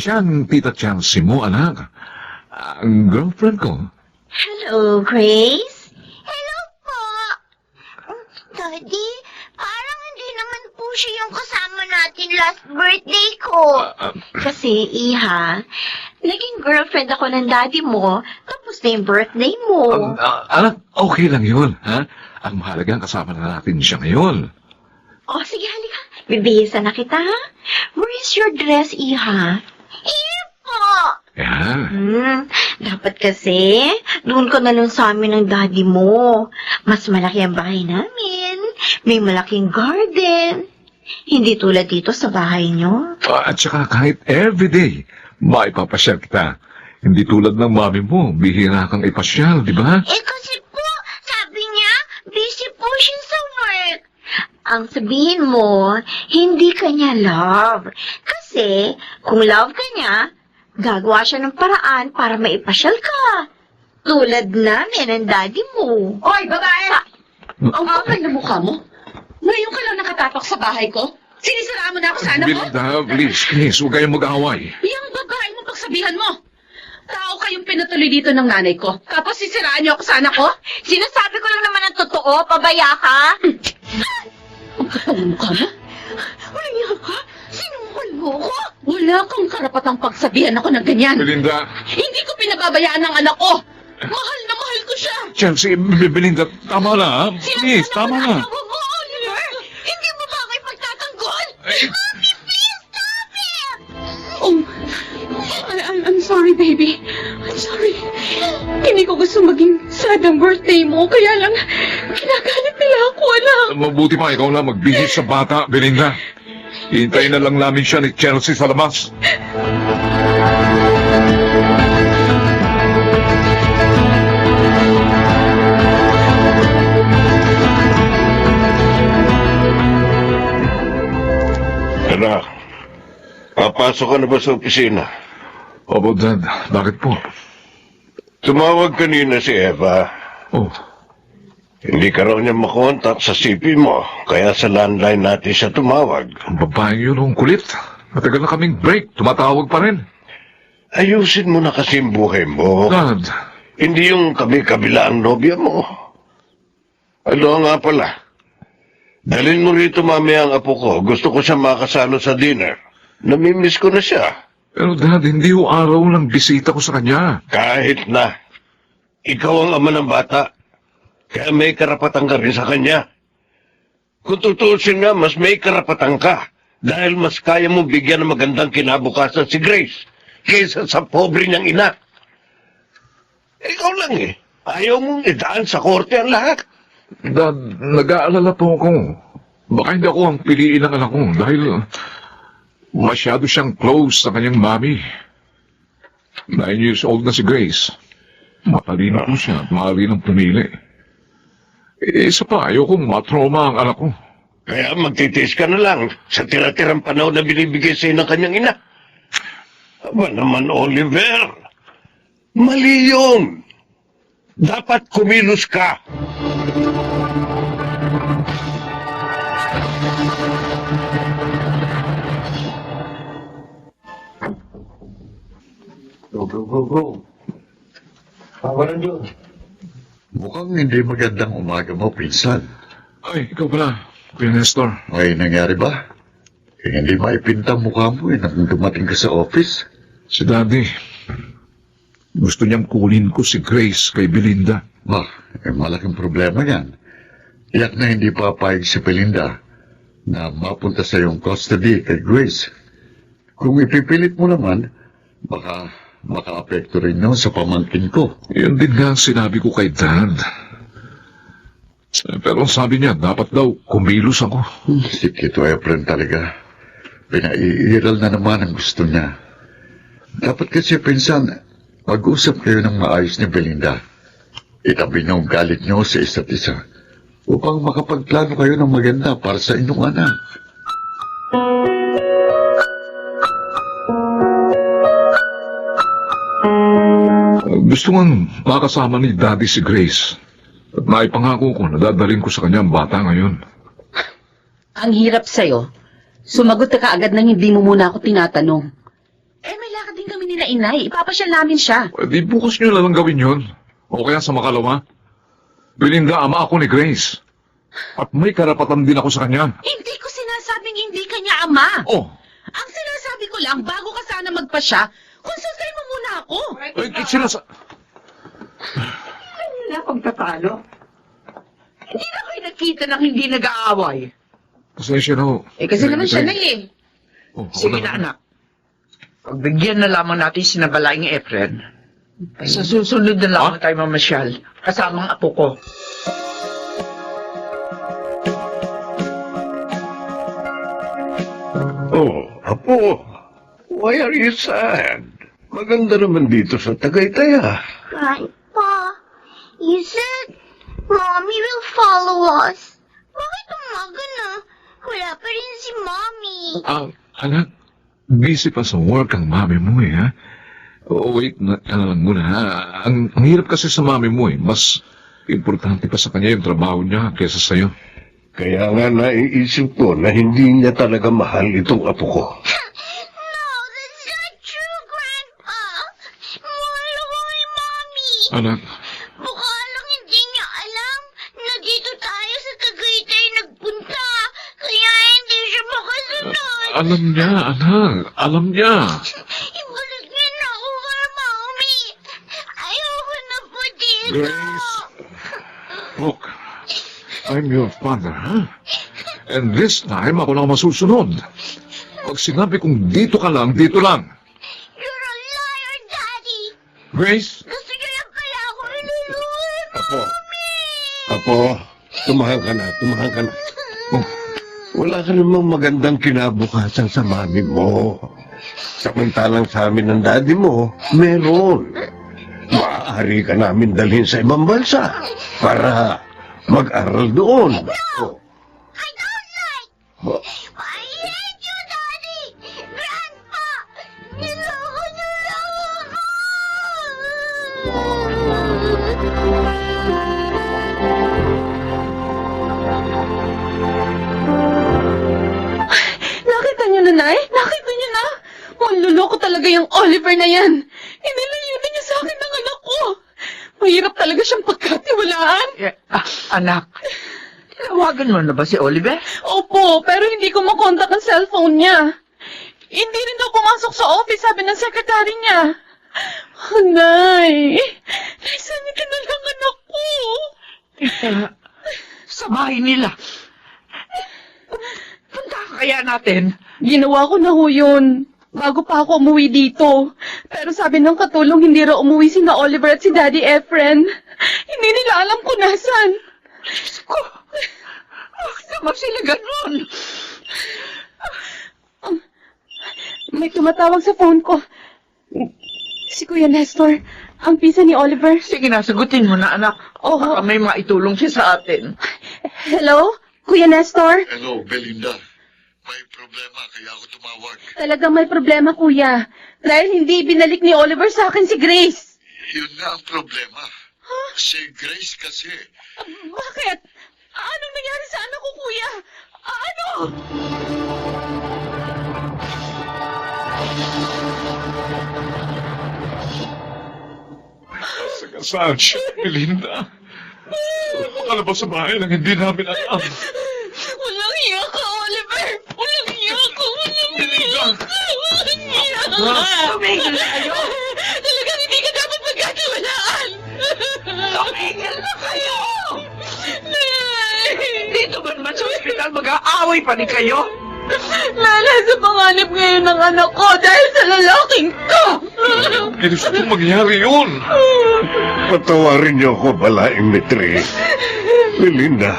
Siya ang tita Chelsea mo, anak. Ang girlfriend ko. Hello, Grace. Hello po. Daddy, parang hindi naman po siya yung kasama natin last birthday ko. Kasi, Iha, naging girlfriend ako ng daddy mo, tapos na yung birthday mo. Anak, okay lang yun, ha? Ang mahalaga, kasama na natin siya ngayon. Oh, sige, halika. Bibihisan na kita, ha? Where is your dress, Iha? Here po. Yan. Dapat kasi, doon ka na lang sa amin ng daddy mo. Mas malaki ang bahay namin. May malaking garden. Hindi tulad dito sa bahay nyo. At saka kahit everyday, maipapasyal kita. Hindi tulad ng mami mo, bihira kang ipasyal, di ba? Kasi po, sabi niya, busy po siya sa work. Ang sabihin mo, hindi ka niya love. Kasi, kung love ka niya, gagawa siya ng paraan para maipasyal ka. Tulad namin ang daddy mo. Hoy, babae! Ang kapal na mukha mo. Ngayon ka lang nakatapak sa bahay ko. Sinisiraan mo na ako sa anak ko. Belinda, please, huwag kayong mag-away. Yung babae mo pagsabihan mo. Tao kayong pinatuloy dito ng nanay ko. Tapos sisiraan niyo ako sa anak ko? Sinasabi ko lang naman ang totoo, pabaya ka. Ang kapal na mukha mo. Walang yan ka? Sinungkol mo ko? Wala kang karapatang pagsabihan ako ng ganyan. Belinda. Hindi ko pinababayaan ng anak ko. Mahal na mahal ko siya. Chelsea, Belinda, tama na, ha? Please, tama na. Asawa mo, Oliver! Hindi mo ba kayo pagtatanggol? Mommy, please stop it! Oh, I'm sorry, baby. I'm sorry. Hindi ko gusto maging sad ang birthday mo, kaya lang kinagalit nila ako. ako, anak. Mabuti pa ikaw lang magbihis sa bata, Belinda. Hihintayin na lang namin siya ni Chelsea sa labas. Anak, papasok ka na ba sa opisina? Opo, Dad. Bakit po? Tumawag kanina si Eva. Oh, Hindi ka raw niya makontak sa CP mo, kaya sa landline natin siya tumawag. ang babaeng yun ang kulit. Matagal na kaming break. Tumatawag pa rin. Ayusin mo na kasi ang buhay mo. Dad, Hindi yung kabi-kabila ang nobya mo. Ano nga pala? Dalhin mo rito mamaya ang apo ko. Gusto ko siya makasalo sa dinner. Namimiss ko na siya. pero Dad, hindi ho araw ng bisita ko sa kanya. Kahit na. Ikaw ang ama ng bata. Kaya may karapatan ka rin sa kanya. Kung tutusin nga, mas may karapatan ka. Dahil mas kaya mo bigyan ng magandang kinabukasan si Grace kaysa sa pobre niyang ina. Ikaw lang eh. Ayaw mong idaan sa korte ang lahat. Dad, nag-aalala po ako. Baka hindi ako ang piliin ng anak ko dahil masyado siyang close sa kanyang mami. 9 years old na si Grace. Matalino po siya at maaari ng pumili. Isa pa, ayokong matrauma ang anak ko. Kaya magtitiis ka na lang sa tira-tirang panahon na binibigay sa'yo ng kanyang ina. Aba naman, Oliver. Mali yun. Dapat kumilos ka. Go. Mukhang hindi magandang umaga mo, pinsan. Ay, ikaw pala, Kuya Nestor. May nangyari ba? Hindi maipinta mukha mo nang dumating ka sa office. Si Daddy. Gusto niyang kunin ko si Grace kay Belinda. Malaking problema yan. Iyak na hindi papayag si Belinda na mapunta sa iyong custody kay Grace. Kung ipipilit mo naman, baka maka-apekto rin yun sa pamangkin ko. Yun din nga ang sinabi ko kay Dad. Pero sabi niya, dapat daw kumilos ako. Si Tito Efren talaga. Pinaiiral na naman ang gusto niya. Dapat kasi pinsan, mag-usap kayo ng maayos ni Belinda. Itabi niyo ang galit niyo sa isa't isa upang makapagplano kayo ng maganda para sa inyong anak. Gusto nga makasama ni Daddy si Grace. At naipangako ko na dadalhin ko sa kanya ang bata ngayon. Ang hirap sa'yo. Sumagot ka kaagad nang hindi mo muna ako tinatanong. May lakad din kami nila inay. Ipapasyal namin siya. Di bukas niyo na lang gawin yun. O kaya sa makalawa. Belinda, ama ako ni Grace. At may karapatan din ako sa kanya. Hindi ko sinasabing hindi kanya ama. Oh, Ang sinasabi ko lang, bago ka sana magpasya, konsultahin mo muna ako. Na pagtatalo. Hindi na kayo nakita ng hindi nag-aaway. pasensya na ho. Kasi naman siya na Oh, ako Sige na, anak. Pagbigyan na lamang natin sinabalaing Efren. Sa susunod na lamang tayo mamasyal. Kasama ang apo ko. Oh, apo. Why are you sad? Maganda naman dito sa Tagaytay, ah. Grandpa, you said Mommy will follow us. Bakit umaga na? Wala pa rin si Mommy. Anak, busy pa sa work ang mami mo ha? Wait na lang muna ha. Ang hirap kasi sa mami mo Mas importante pa sa kanya yung trabaho niya kaysa sa'yo. Kaya nga naiisip ko na hindi niya talaga mahal itong apo ko. No, that's not true, Grandpa. Mahal ako kay Mommy. Anak, Baka lang hindi niya alam na dito tayo sa Tagaytay nagpunta. Kaya hindi siya makasunod. alam niya, anak. Alam niya. Ibalik niya na ako kay Mommy. Ayoko na po dito. Grace, look, I'm your father, And this time, ako lang masusunod. Pag sinabi kong dito ka lang, dito lang. You're a liar, Daddy. Grace, Gusto niyo lang kaya ako iluluhin, Apo. Mommy. Apo, Tumahan ka na. Oh, wala ka namang magandang kinabukasan sa mami mo. Samantalang sa amin ng daddy mo, meron. Maaari ka namin dalhin sa ibang bansa para mag-aral doon. Oh. I don't like. Oh. I hate you, Daddy! Grandpa! Niloko niyo lang ako! Nakita niyo na, Nay? Nakita niyo na? Manluloko talaga yung Oliver na yan. Inilayunan niya sa akin ng anak ko. Mahirap talaga siyang pagkatiwalaan. Anak, tinawagan mo na ba si Oliver? Opo, pero hindi ko makontak ang cellphone niya. Hindi rin daw pumasok sa office, sabi ng sekretary niya. Oh, Nay. Naisanin ka na lang anak ko. Sa bahay nila. Punta kaya natin. Ginawa ko na ho yun. Bago pa ako umuwi dito. Pero sabi ng katulong hindi raw umuwi si na Oliver at si Daddy Efren. Hindi nila alam kung nasan. Diyos ko. Bakit naman sila ganun? May tumatawag sa phone ko. Si Kuya Nestor, ang pisa ni Oliver. Sige na, sagutin mo na, anak. Oo. Baka may maitulong siya sa atin. Hello? Kuya Nestor? Hello, Belinda. May problema, kaya ako tumawag. Talagang may problema, Kuya. Dahil hindi binalik ni Oliver sa akin si Grace. Yun na ang problema. Si Grace kasi. Bakit? Anong nangyari sa anak ko, Kuya? Ano? Saan siya, Belinda? Makalabas sa bahay lang hindi namin alam. Walang iya ka, Oliver! Walang iya ka! Walang iya ka! Walang iya ka! Tumigil na kayo! Talagang hindi ka dapat magkatiwalaan! Tumigil na kayo! Dito ba naman sa ospital mag-aaway pa rin kayo? Lala, sa panganib ngayon ng anak ko dahil sa lalaking to! Hindi gusto kong mangyari yun. Patawarin niyo ako, Balaing Mitre. Belinda,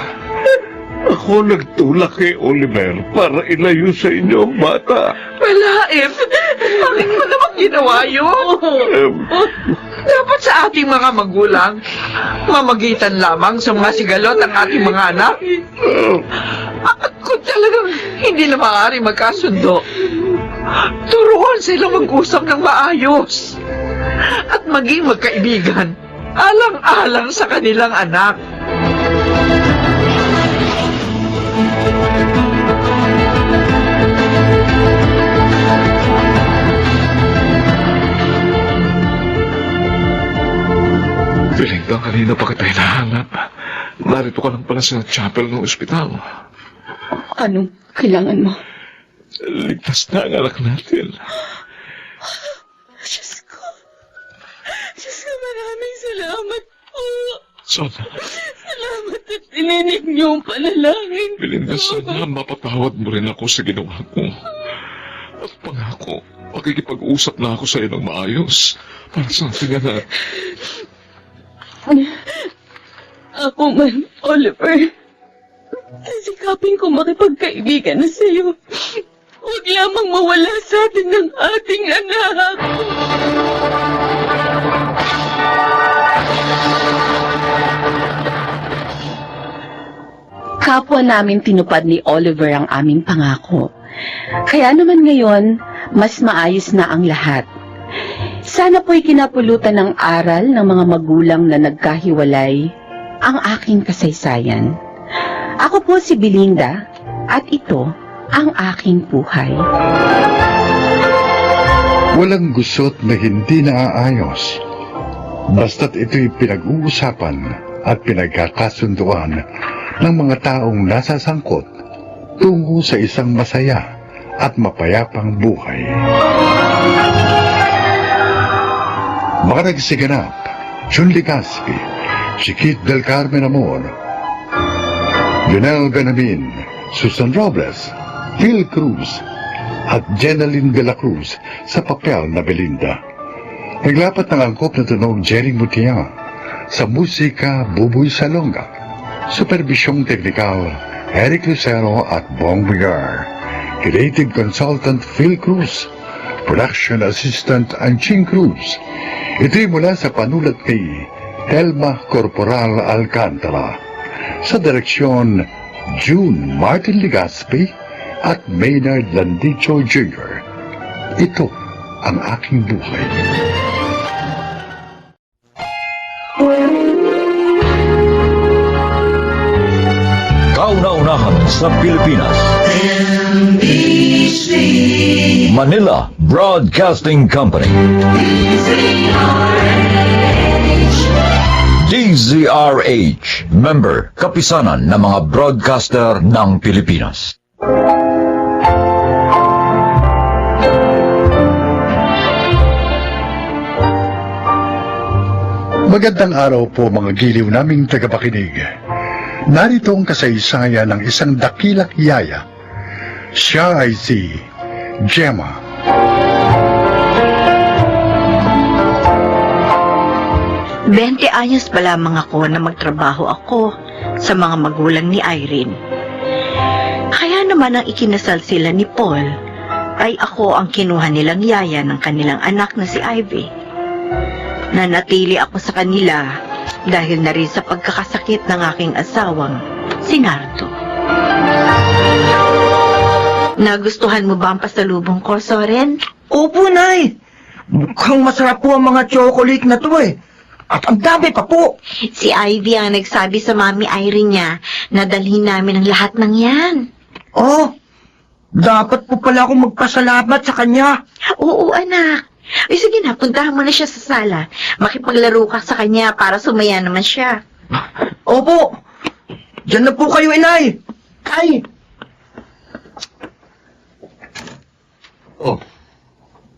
ako nagtulak kay Oliver para ilayo sa inyo ang bata. Malaif! Bakit mo naman ginawa yun? Dapat sa ating mga magulang, mamagitan lamang sa mga sigalot ang ating mga anak. At kung talagang hindi na maaari magkasundo, turuan sila mag-usap ng maayos at maging magkaibigan, alang-alang sa kanilang anak. Belinda, kanina pa kita hinahanap. Narito ka lang pala sa chapel ng ospital. Anong kailangan mo? Ligtas na ang anak natin. Diyos ko, maraming salamat po. Sana, Salamat at tininig niyo ang panalangin ko. Belinda, sana mapatawad mo rin ako sa ginawa ko. At pangako, makikipag-usap na ako sa iyo ng maayos para sa ating anak. Ako man, Oliver. Sikapin ko makipagkaibigan na sa'yo. Huwag lamang mawala sa atin ng ating anak. Kapwa namin tinupad ni Oliver ang aming pangako. Kaya naman ngayon, mas maayos na ang lahat. Sana po'y kinapulutan ng aral ng mga magulang na nagkahiwalay ang aking kasaysayan. Ako po si Belinda at ito ang aking buhay. Walang gusot na hindi naaayos. Basta't ito'y pinag-uusapan at pinagkakasunduan ng mga taong nasasangkot tungo sa isang masaya at mapayapang buhay. Mga nagsiganap, Chun Ligaspi, Chiquit del Carmen Amor, Lionel Benamin, Susan Robles, Phil Cruz, at Jenaline de la Cruz sa papel na Belinda. Naglapat ng angkop na tunog Jerry Mutia, sa musika Buboy Salonga, Supervisyong Teknikal, Eric Lucero at Bong Bigar. Creative Consultant, Phil Cruz. Production Assistant, Anching Cruz. Ito'y mula sa panulat ni Telma Corporal Alcantara. Sa direksyon, June Martin Legaspi at Maynard Landicho Jr. Ito ang aking buhay. Kauna-unahan sa Pilipinas. Manila Broadcasting Company. DZRH. Member, kapisanan ng mga broadcaster ng Pilipinas. Magandang araw po mga giliw naming tagapakinig. Narito ang kasaysayan ng isang dakilak yaya. Siya ay si Gemma. Bente anyos pa lamang ako na magtrabaho ako sa mga magulang ni Irene. Kaya naman ang ikinasal sila ni Paul ay ako ang kinuha nilang yaya ng kanilang anak na si Ivy. Nanatili ako sa kanila dahil na rin sa pagkakasakit ng aking asawang si Nardo. Nagustuhan mo ba ang pasalubong ko, Soren? Opo, Nay. Mukhang masarap po ang mga chocolate na to eh. At ang dami pa po. Si Ivy ang nagsabi sa Mami Irene niya na dalhin namin ang lahat ng yan. Oh, dapat po pala akong magpasalamat sa kanya. Oo, anak. Ay, sige na, puntahan mo na siya sa sala. Makipaglaro ka sa kanya para sumaya naman siya. Opo. Diyan na po kayo, Inay. Ay. Oh,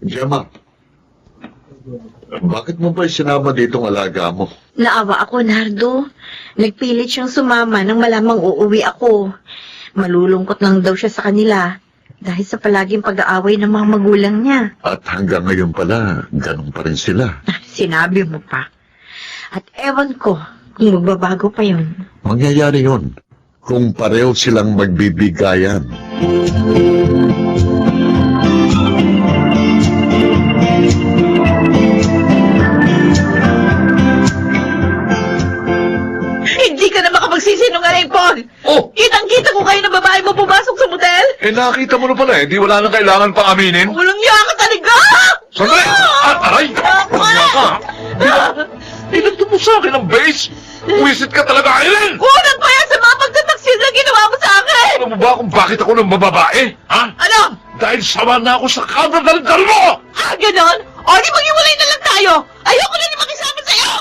Gemma. Bakit mo ba sinama ditong alaga mo? Naawa ako, Nardo. Nagpilit siyang sumama nang malamang uuwi ako. Malulungkot lang daw siya sa kanila dahil sa palaging pag-aaway ng mga magulang niya. At hanggang ngayon pala, ganun pa rin sila. Sinabi mo pa. At ewan ko kung magbabago pa yun. Mangyayari yun kung pareho silang magbibigayan. Hindi ka na makapagsisinungaling, Paul! Oh! Kitang-kita ko kayo na babae mo pumasok sa motel! Eh, nakita mo na pala eh. Di wala nang kailangan pang aminin. Walang niya ka talaga! Sandali! Aray! Kanya ka! Pinagto mo sa akin ang base! Wisit ka talaga, Irene! Kulang pa yan sa mga pagtataksil na ginawa mo sa akin! Alam mo ba kung bakit ako ng mababae? Ha? Ano? Dahil sama na ako sa kabradaldal mo! Ah, ganon? O, di maghiwalay na lang tayo! Ayoko na makisama sa'yo!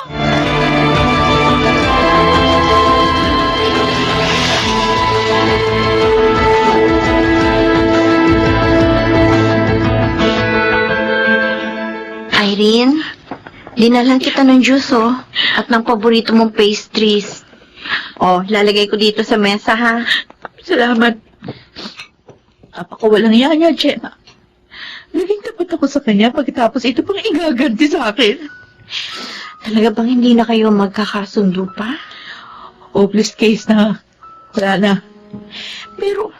Irene, dinalan kita ng juice, oh. At ng paborito mong pastries. Oh, lalagay ko dito sa mesa, ha? Salamat. Napakawalang yan niya, Gemma. Naging tapat ako sa kanya pagkatapos ito pang igaganti sa akin. Talaga bang hindi na kayo magkakasundo pa? Hopeless case na. Wala na. Pero,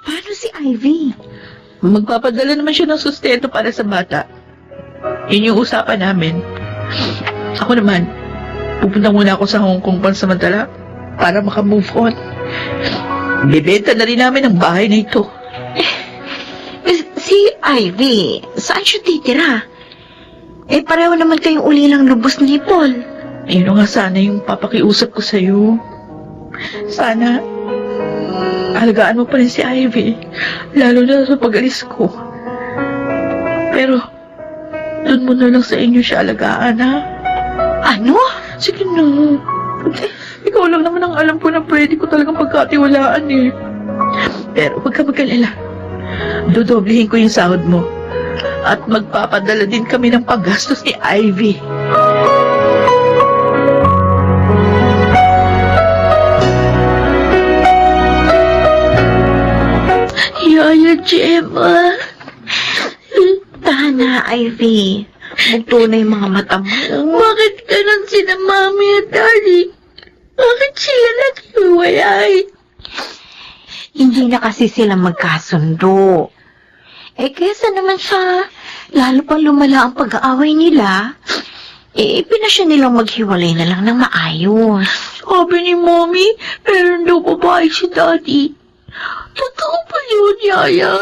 paano si Ivy? Magpapadala naman siya ng sustento para sa bata. Yun yung usapan namin. Ako naman, pupunta muna ako sa Hong Kong pansamantala para makamove on. Bibenta na rin namin ang bahay na ito. Si Ivy, saan siya titira? Eh, pareho naman kayong ulilang lubos ni Paul. Ayun nga sana yung papakiusap ko sa'yo. Sana, alagaan mo pa rin si Ivy, lalo na sa pag-alis ko. Pero, doon mo na lang sa inyo siya alagaan, ha? Ano? Sige na. Ikaw lang naman ang alam ko na pwede ko talagang pagkatiwalaan, eh. Pero huwag ka mag-alala. Dodoblihin ko yung sahod mo. At magpapadala din kami ng paggastos ni Ivy. Yaya Gemma. Tahan na, Ivy. Bugto na yung mga mata mo. Bakit ganun sina Mami at Daddy? Bakit sila Ay. Hindi na kasi sila magkasundo. Kesa naman sa lalo pang lumala ang pag-aaway nila, pinasya nilang maghiwalay na lang ng maayos. Sabi ni Mommy, meron daw babae si Daddy. Totoo pa yun, Yaya?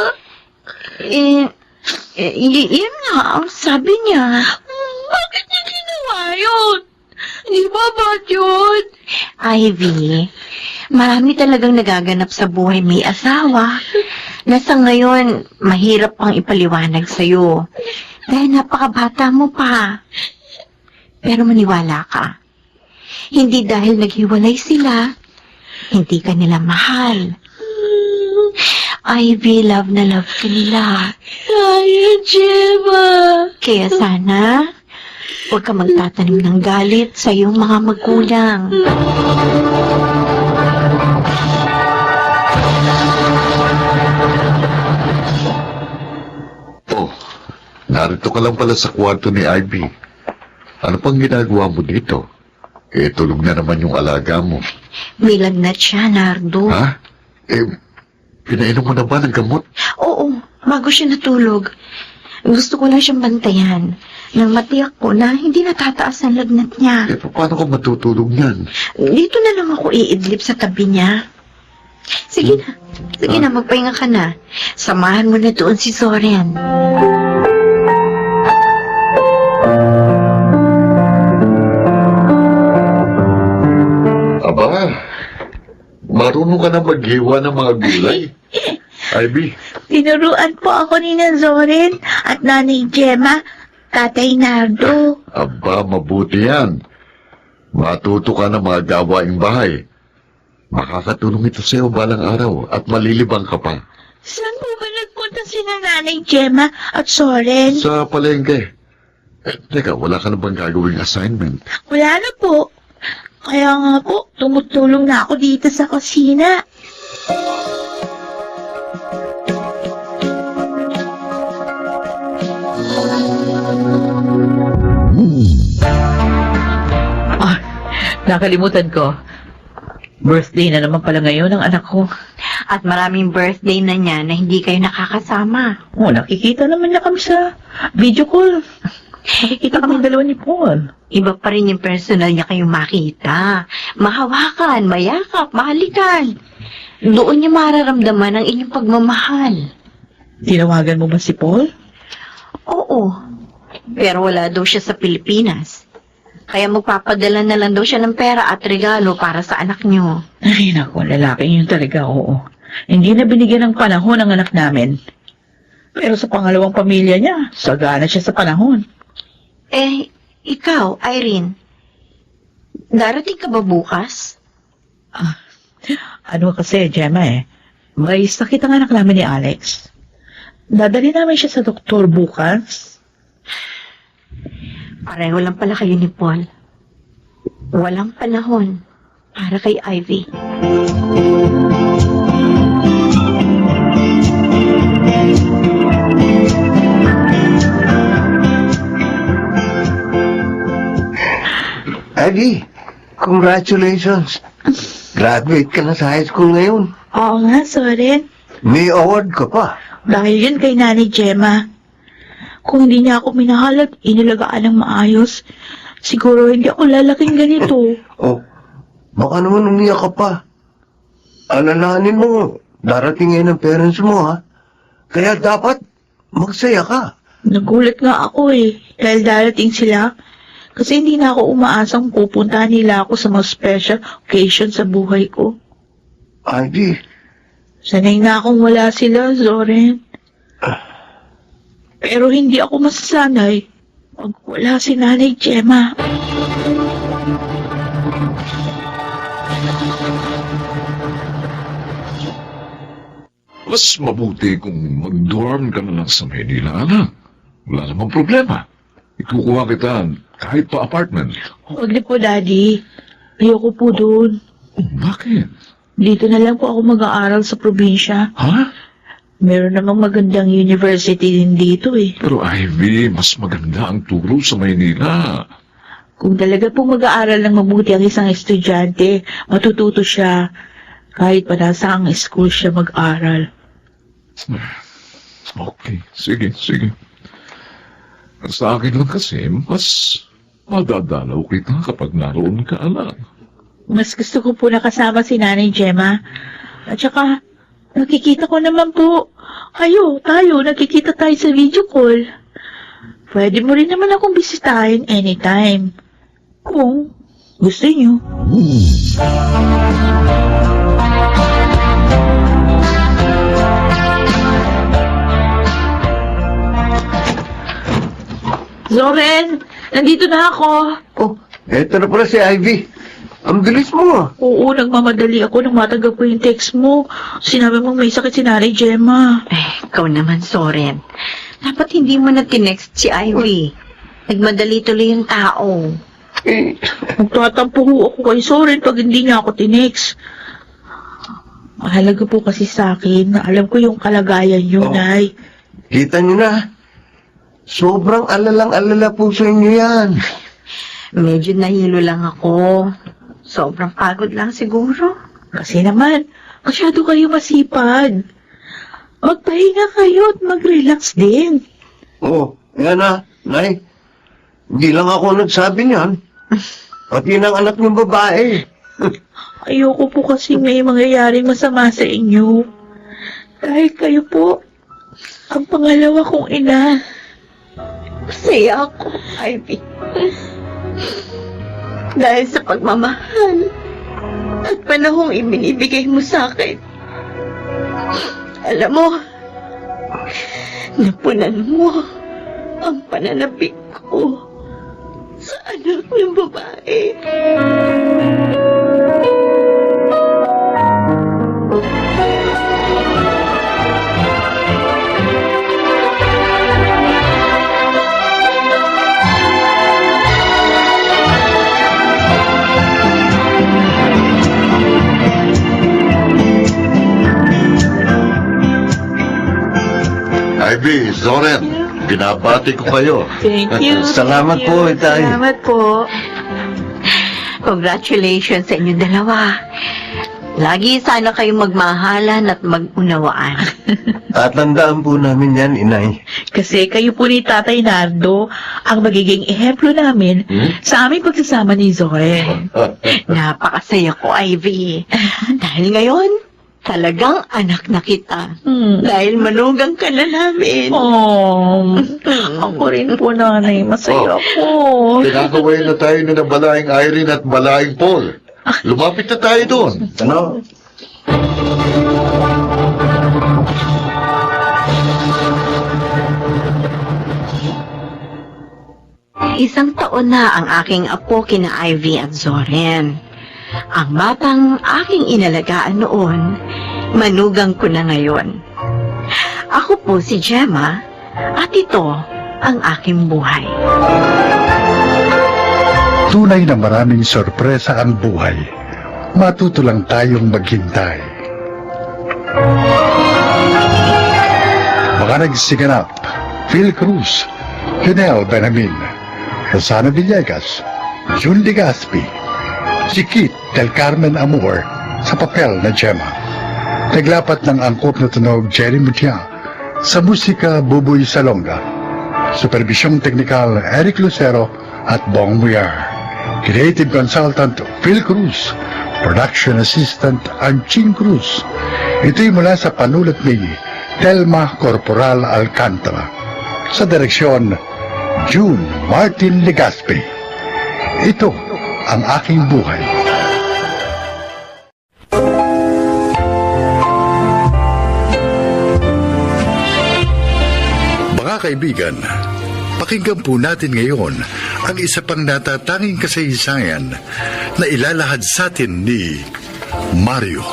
Yan nga ang sabi niya. Bakit niya ginawa yun? Di ba bad yun? Ivy, marami talagang nagaganap sa buhay may asawa na sa ngayon mahirap pang ipaliwanag sa'yo. Dahil napakabata mo pa. Pero maniwala ka. Hindi dahil naghiwalay sila, hindi ka nila mahal. Ivy, love na love ka nila. Ay, Gemma. Kaya sana, huwag ka magtatanim ng galit sa iyong mga magulang. Oh, narito ka lang pala sa kwarto ni Ivy. Ano pang ginagawa mo dito? Tulog na naman yung alaga mo. May lagnat siya, Nardo. Ha? Pinainom mo na ba ng gamot? Oo, bago siya natulog. Gusto ko lang siyang bantayan. Nang matiyak ko na hindi natataas ang lagnat niya. Paano ka matutulog niyan? Dito na lang ako iidlip sa tabi niya. Sige na. Sige na, magpahinga ka na. Samahan mo na doon si Soren. Aba, marunong ka na maghiwa ng mga gulay. Ivy, Tinuruan po ako ni Soren at Nanay Gemma, Tatay Nardo. aba, mabuti yan. Matuto ka ng mga gawaing bahay. Makakatulong ito sa'yo balang araw at malilibang ka pa. Saan po ba nagpunta sina Nanay Gemma at Soren? Sa palengke. Teka, wala ka na bang gagawing assignment? Wala na po. Kaya nga po, tumutulong na ako dito sa kusina. Nakalimutan ko. Birthday na naman pala ngayon ng anak ko. At maraming birthday na niya na hindi kayo nakakasama. Nakikita naman niya kami sa video call. Nakikita kami dalawa ni Paul. Iba pa rin yung personal niya kayong makita. Mahawakan, mayakap, mahalikan. Doon niya mararamdaman ang inyong pagmamahal. Tinawagan mo ba si Paul? Oo. Pero wala daw siya sa Pilipinas. Kaya magpapadala na lang daw siya ng pera at regalo para sa anak niyo. Ay, naku, lalaking yun talaga, oo. Hindi na binigyan ng panahon ang anak namin. Pero sa pangalawang pamilya niya, sagana siya sa panahon. Ikaw, Irene, darating ka ba bukas? Ano kasi, Gemma may sakit ang anak namin ni Alex. Dadali namin siya sa doktor bukas. Pareho lang pala kayo ni Paul. Walang panahon para kay Ivy. Ivy, congratulations. Graduate ka na sa high school ngayon. Oo nga, Soren. May award ka pa. Dahil yun kay Nanay Gemma. Kung hindi niya ako minahal at inilagaan ng maayos, siguro hindi ako lalaking ganito. Baka naman umiyak ka pa. Alalahanin mo, darating ngayon ang parents mo, ha? Kaya dapat magsaya ka. Nagulat nga ako dahil darating sila. Kasi hindi na ako umaasang pupuntahan nila ako sa mga special occasion sa buhay ko. Ivy. Sanay na akong wala sila, Soren. Pero hindi ako masasanay pag wala si Nanay Gemma. Mas mabuti kung mag-dorm ka na lang sa Manila, anak. Wala namang problema. Ikukuha kita kahit pa apartment. Huwag na po, Daddy. Ayoko po doon. Bakit? Dito na lang po ako mag-aaral sa probinsya. Ha? Meron namang magandang university din dito Pero Ivy, mas maganda ang turo sa Maynila. Kung talaga po mag-aaral ng mabuti ang isang estudyante, matututo siya. Kahit pa nasa ang school siya mag-aral. Okay, sige. Sa akin lang kasi, mas madadalaw kita kapag naroon ka, anak. Mas gusto ko po nakasama si Nanay Gemma. At saka, nakikita ko naman po. Tayo, nakikita tayo sa video call. Pwede mo rin naman akong bisitahin anytime. Kung gusto niyo. Zoren, nandito na ako. Oh, eto na pala si Ivy. Ang bilis mo ah. Oo, nagmamadali ako nang matagap ko yung text mo. Sinabi mong may sakit si Nanay Gemma. Ikaw naman, Soren. Dapat hindi mo na tinext si Ivy. Nagmadali tuloy yung tao. Magtatampo ho ako kay Soren pag hindi niya ako tinext. Mahalaga po kasi sa akin na alam ko yung kalagayan niyo, Nay. Kita nyo na. Sobrang alalang-alala po sa inyo yan. Medyo nahilo lang ako. Sobrang pagod lang siguro. Kasi naman, masyado kayo masipag. Magpahinga kayo at mag-relax din. Oh, yan na, Nay. Hindi lang ako nagsabi niyan. Pati ng anak ng babae. Ayoko po kasi may mangyayaring masama sa inyo. Dahil kayo po, ang pangalawa kong ina. Masaya ako, Ivy. Dahil sa pagmamahal at panahong ibinibigay mo sa akin. Alam mo, napunan mo ang pananabik ko sa anak ng babae. Ivy, Zoren, binabati ko kayo. Thank you. Salamat po, Itay. Salamat po. Congratulations sa inyong dalawa. Lagi sana kayong magmahalan at mag-unawaan. Tatandaan po namin yan, Inay. Kasi kayo po ni Tatay Nardo ang magiging ehemplo namin sa aming pagsasama ni Zoe. Napakasaya ko, Ivy. Dahil ngayon, talagang anak na kita. Dahil manugang ka na namin. Ako rin po, Nanay. Masaya ako. Pinakaway na tayo na Balaing Irene at Balaing Paul. Lumapit na tayo doon. Ano? Isang taon na ang aking apo kina Ivy at Zoren. Ang batang aking inalagaan noon, manugang ko na ngayon. Ako po si Gemma at ito ang aking buhay. Tunay na maraming sorpresa ang buhay. Matuto lang tayong maghintay. Mga nagsiganap, Phil Cruz, Junel Benamin, Rosana Villegas, Jun Legaspi, si Kit del Carmen Amor sa papel na Gemma. Naglapat ng angkop na tunog Jerry Mutia, sa musika Buboy Salonga, supervisyong teknikal Eric Lucero at Bong Muyar. Creative Consultant Phil Cruz, Production Assistant Anching Cruz. Ito'y mula sa panulat ni Telma Corporal Alcantara. Sa direksyon, June Martin Legaspi. Ito ang aking buhay. Mga kaibigan, pakinggan po natin ngayon ang isa pang natatanging kasaysayan na ilalahad sa atin ni Mario.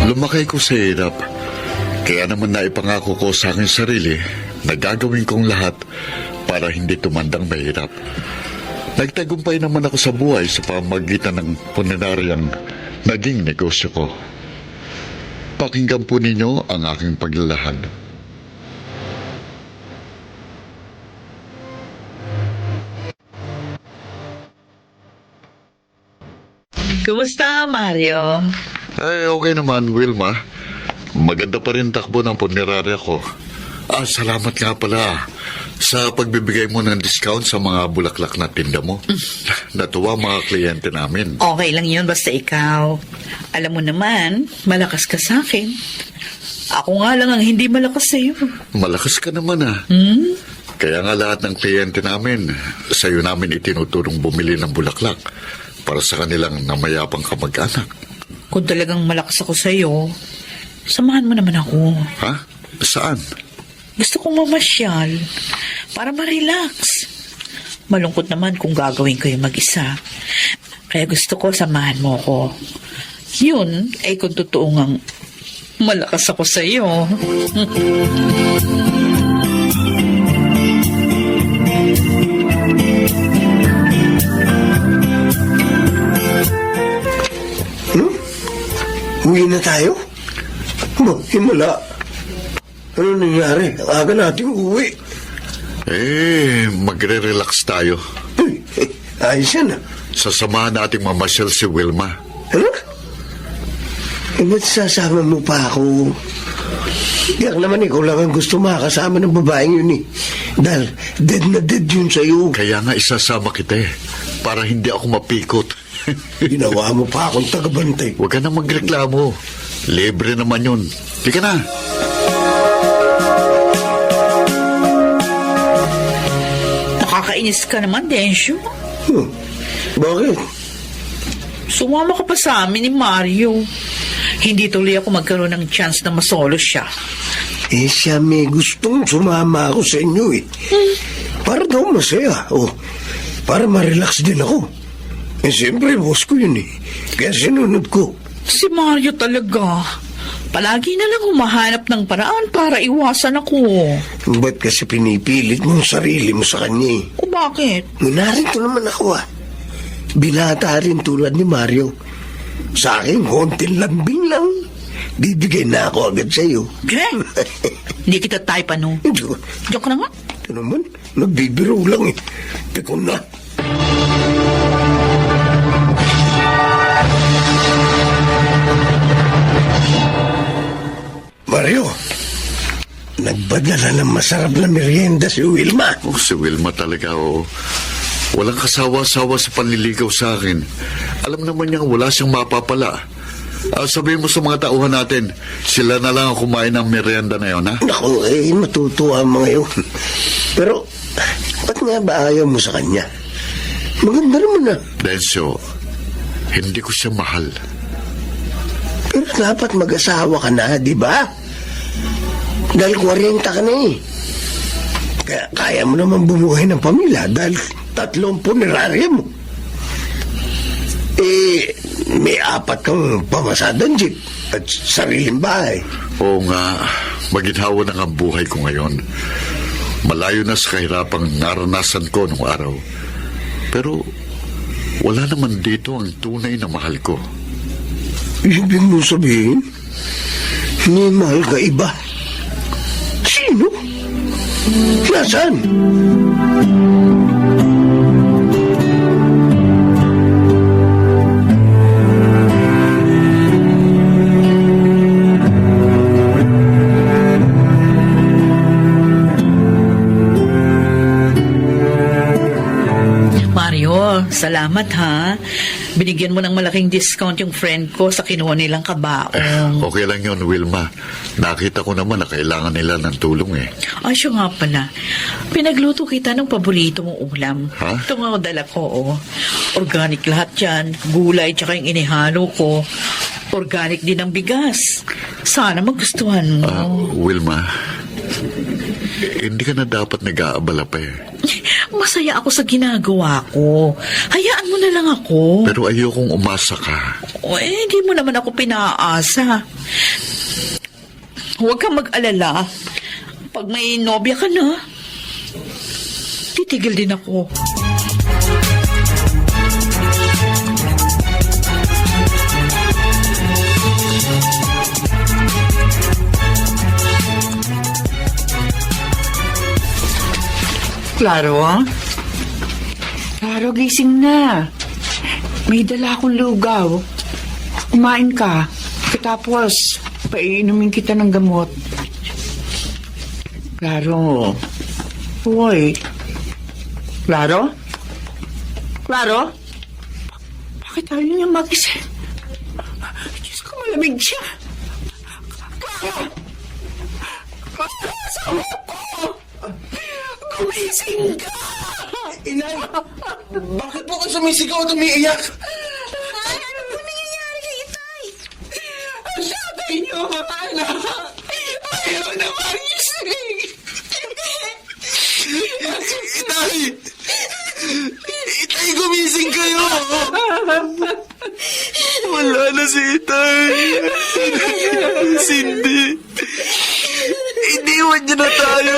Lumakay ko sa hirap. Kaya naman naipangako ko sa aking sarili na gagawin kong lahat para hindi tumandang mahirap. Nagtagumpay naman ako sa buhay sa pamamagitan ng puneraryang naging negosyo ko. Pakinggan po ninyo ang aking paglalahad. Kumusta, Mario? Ay, okay naman, Wilma. Maganda pa rin takbo ng punerarya ko. Salamat nga pala sa pagbibigay mo ng discount sa mga bulaklak na tinda mo. Natuwa mga kliyente namin. Okay lang yun, basta ikaw. Alam mo naman, malakas ka sa akin. Ako nga lang ang hindi malakas sa'yo. Malakas ka naman Kaya nga lahat ng kliyente namin, sa'yo namin itinuturong bumili ng bulaklak para sa kanilang namayapang kamag-anak. Kung talagang malakas ako sa'yo, samahan mo naman ako. Ha? Saan? Gusto kong mamasyal para ma-relax. Malungkot naman kung gagawin ko yung mag-isa. Kaya gusto ko samahan mo ko. Yun ay kung totoo ngang malakas ako sa iyo. Uwi na tayo? Himala. Ano nangyari? Ang aga nating uwi. Magre-relax tayo. Ayos yan Sasamahan nating mamasyal si Wilma. Ano? Ba't sasama mo pa ako? Yak naman ikaw lang ang gusto makasama ng babaeng yun Dahil dead na dead yun sa'yo. Kaya nga isasama kita para hindi ako mapikot. Ginawa mo pa akong tagabantay. Huwag ka na magreklamo. Libre naman yun. Di ka na. Nakakainis ka naman, Densyo. Bakit? Sumama ka pa sa amin ni Mario. Hindi tuloy ako magkaroon ng chance na masolo siya. Siya may gustong sumama ako sa inyo Para daw masaya. Para ma-relax din ako. Siyempre, boss ko yun Kaya sinunod ko. Si Mario talaga. Palagi na lang humahanap ng paraan para iwasan ako. Ba't kasi pinipilit mong sarili mo sa kanya O bakit? Narito naman ako Binata rin tulad ni Mario. Sa akin, konting lambing lang. Bibigay na ako agad sa'yo. Hindi kita type ano? Diyan ka na nga. Ito naman, nagbibiro lang Teko na. Mario, nagpadala ng masarap na merienda si Wilma. Si Wilma talaga, Walang kasawa-sawa sa panliligaw sa akin. Alam naman niyang wala siyang mapapala. Sabihin mo sa mga tauhan natin, sila na lang ang kumain ng merienda na yun, ha? Naku, matutuwa ang mga yun. Pero, ba't nga ba ayaw mo sa kanya? Maganda naman Densyo, hindi ko siya mahal. Pero dapat mag-asawa ka na, di ba? Dahil 40 ka na kaya mo naman bumuhay ng pamilya dahil 3 punerarya mo. May 4 kang pamasadang jeep at sariling bahay. Oo nga, maginhawa na ang buhay ko ngayon. Malayo na sa kahirapang naranasan ko nung araw. Pero wala naman dito ang tunay na mahal ko. Ibig mo sabihin, may mahal ka iba? Sino? Nasaan? Salamat ha. Binigyan mo ng malaking discount yung friend ko sa kinuha nilang kabaong. Okay lang yun, Wilma. Nakita ko naman na kailangan nila ng tulong Ay, siya nga pala. Pinagluto kita ng paborito mong ulam. Ha? Ito nga dala ko, Organic lahat yan. Gulay tsaka yung inihalo ko. Organic din ang bigas. Sana magustuhan mo. Wilma, hindi ka na dapat nag-aabala pa Masaya ako sa ginagawa ko. Hayaan mo na lang ako. Pero ayokong umasa ka. Hindi mo naman ako pinaasa. Huwag kang mag-alala. Pag may nobya ka na, titigil din ako. Claro, Claro, gising na. May dala akong lugaw. Kumain ka. Tapos, paiinumin kita ng gamot. Klaro. Uy. Klaro? Klaro? Bakit tayo niya mag-isip? Diyos ko, malamig siya. Klaro! Klaro, asawa ko! Gumising ka! Inay, bakit po ka sumisigaw at umiiyak? Ano po nangyayari kay Itay? Ang tatay niyo, anak! Ayaw na magising! Itay! Itay, gumising kayo! Wala na si Itay. Cindy. Iniwan niya na tayo.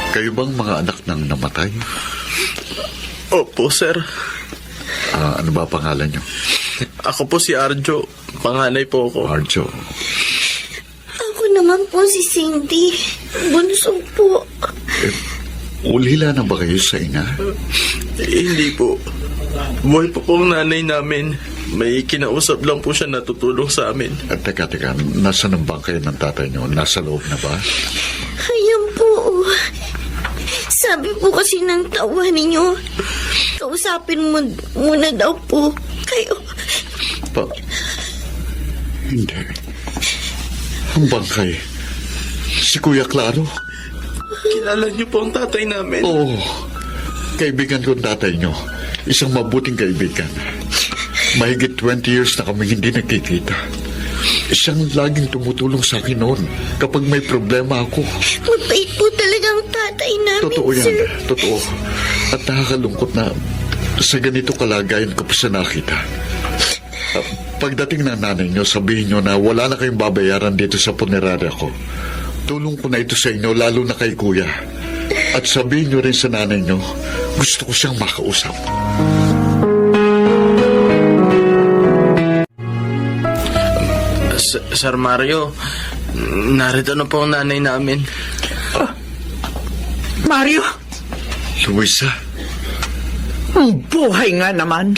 Kayo bang mga anak ng namatay? Opo, sir. Ano ba pangalan niyo? Ako po si Arjo. Panganay po ako. Arjo. Ako naman po si Cindy. Bunso po. Ulila na ba kayo sa ina? Hindi po. Buhay po po ang nanay namin. May kinausap lang po siya na tutulong sa amin. Teka, nasa ng bangkay ng tatay niyo? Nasa loob na ba? Ayan po. Sabi po kasi ng tawa ninyo, kausapin mo muna daw po kayo. Hindi. Ang bangkay. Si Kuya Claro. Kilala niyo po ang tatay namin. Oo. Kaibigan ko ang tatay niyo. Isang mabuting kaibigan. Mahigit 20 years na kami hindi nagkikita. Siyang laging tumutulong sa akin noon kapag may problema ako. Mabait po talagang tatay namin, Totoo yan. sir. Totoo. At nakakalungkot na sa ganito kalagayan ko pa siya nakita. Pagdating ng nanay niyo, sabihin niyo na wala na kayong babayaran dito sa punerarya ko. Tulong ko na ito sa inyo, lalo na kay Kuya. At sabihin niyo rin sa nanay niyo, gusto ko siyang makausap. Sir Mario, narito na po ang nanay namin. Mario? Luisa? Ang buhay nga naman.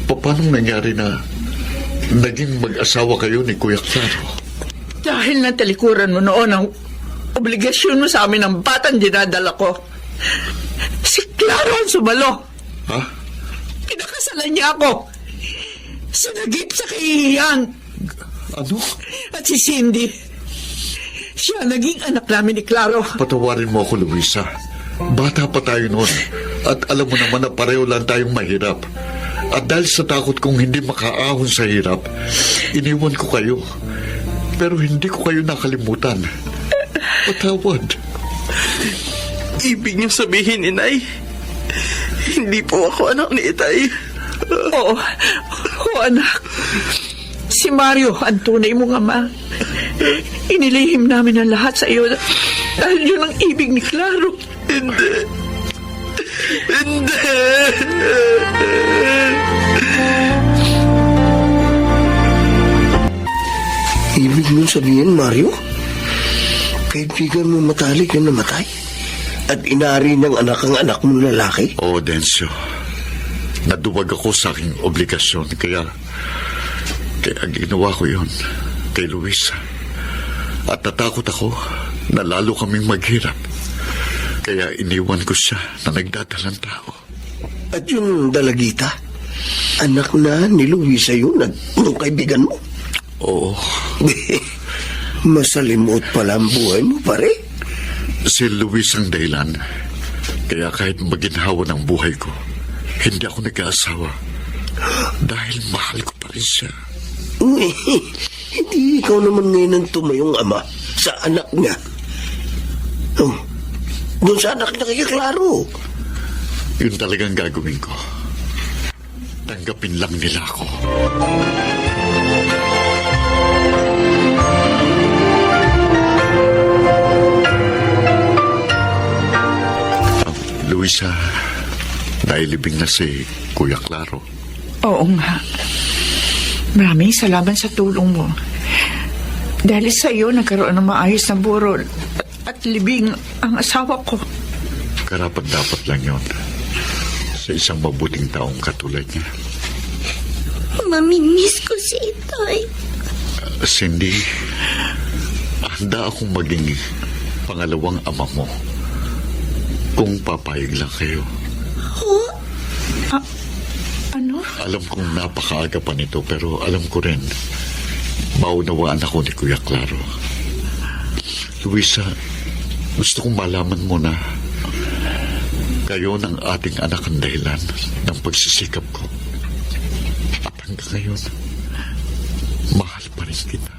Paano nangyari na naging mag-asawa kayo ni Kuya Claro? Dahil natalikuran mo noon ang obligasyon mo sa amin ng batang dinadala ko. Si Claro ang sumalo. Ha? Pinakasalan niya ako. Sinagip sa kahihiyan. Ano? At si Cindy, siya naging anak namin ni Claro. Patawarin mo ako, Luisa. Bata pa tayo noon. At alam mo naman na pareho lang tayong mahirap. At dahil sa takot kong hindi makaahon sa hirap, iniwan ko kayo. Pero hindi ko kayo nakalimutan. Patawad. Ibig niyo sabihin, inay, hindi po ako anak ni Itay. Oo, anak. Si Mario, ang tunay mong ama. Inilihim namin ang lahat sa iyo dahil yun ang ibig ni Claro. Hindi. Ibig mo sabihin, Mario? Kaibigan mo matalik yung namatay? At inari ng anak ang anak mong lalaki? Oo, Densyo. Naduwag ako sa aking obligasyon, kaya ginawa ko yon kay Luisa. At natakot ako na lalo kaming maghirap. Kaya iniwan ko siya na nagdadalang tao. At yung dalagita, anak na ni Luisa yun at yung kaibigan mo? Oo. Masalimot pala ang buhay mo, pare. Si Luis ang dahilan. Kaya kahit maginhawa ng buhay ko, hindi ako nag-aasawa. Dahil mahal ko pa rin siya. Hindi ikaw naman ngayon ang tumayong ama sa anak niya. Doon sa anak niya kay Claro. Yun talagang gagawin ko. Tanggapin lang nila ako. Luisa, Nailibing na si Kuya Claro. Oo nga. Maraming salamat sa tulong mo. Dahil sa iyo, nagkaroon ng maayos na burol at libing ang asawa ko. Karapat-dapat lang yon sa isang mabuting taong katulad niya. Mamimiss ko si Itay. Cindy, handa akong maging pangalawang ama mo kung papayag lang kayo. Ano? Alam kong napakaaga pa nito, pero alam ko rin maunawaan ako ni Kuya Claro. Luisa, gusto kong malaman mo na kayo ng ating anak ang dahilan ng pagsisikap ko. At hanggang ngayon, mahal pa rin kita.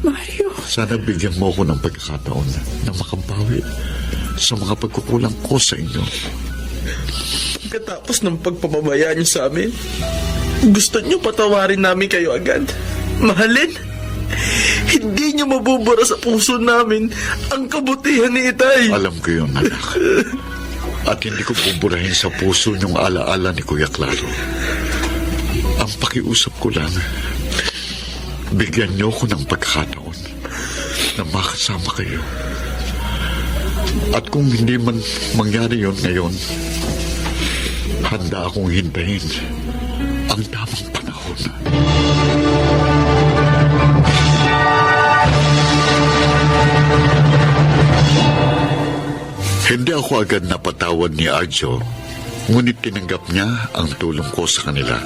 Mario. Sana bigyan mo ako ng pagkakataon na makabawi sa mga pagkukulang ko sa inyo. Katapos ng pagpapabaya niyo sa amin, gusto niyo patawarin namin kayo agad. Mahalin? Hindi niyo mabubura sa puso namin ang kabutihan ni Itay. Alam ko yun, anak. At hindi ko buburahin sa puso yung alaala ni Kuya Claro. Ang pakiusap ko lang, bigyan niyo ko ng pagkakataon na makasama kayo. At kung hindi man mangyari yun ngayon, handa akong hintayin ang tamang panahon. Hindi ako agad napatawad ni Arjo, ngunit tinanggap niya ang tulong ko sa kanila.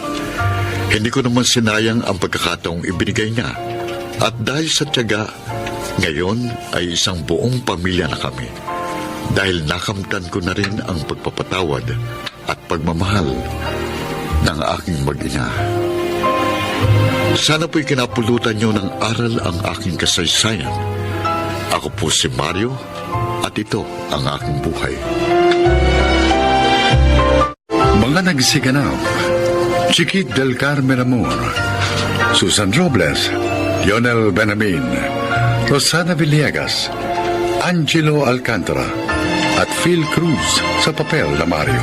Hindi ko naman sinayang ang pagkakataong ibinigay niya. At dahil sa tiyaga, ngayon ay isang buong pamilya na kami. Dahil nakamtan ko na rin ang pagpapatawad at pagmamahal ng aking mag-ina. Sana po'y kinapulutan niyo ng aral ang aking kasaysayan. Ako po si Mario at ito ang aking buhay. Mga nagsiganap: Chiquit del Carmen Amor, Susan Robles, Lionel Benamin, Rosana Villegas, Angelo Alcantara at Phil Cruz sa papel na Mario.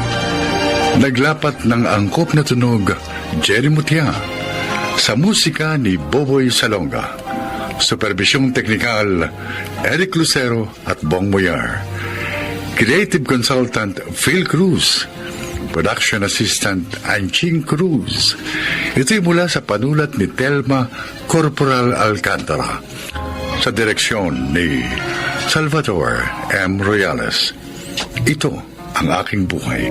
Naglapat ng angkop na tunog, Jerry Mutia. Sa musika ni Boboy Salonga. Supervisyong teknikal, Eric Lucero at Bong Moyar. Creative Consultant, Phil Cruz. Production Assistant, Anching Cruz. Ito'y mula sa panulat ni Telma Corporal Alcantara. Sa direksyon ni Salvador M. Royales. Ito ang aking buhay.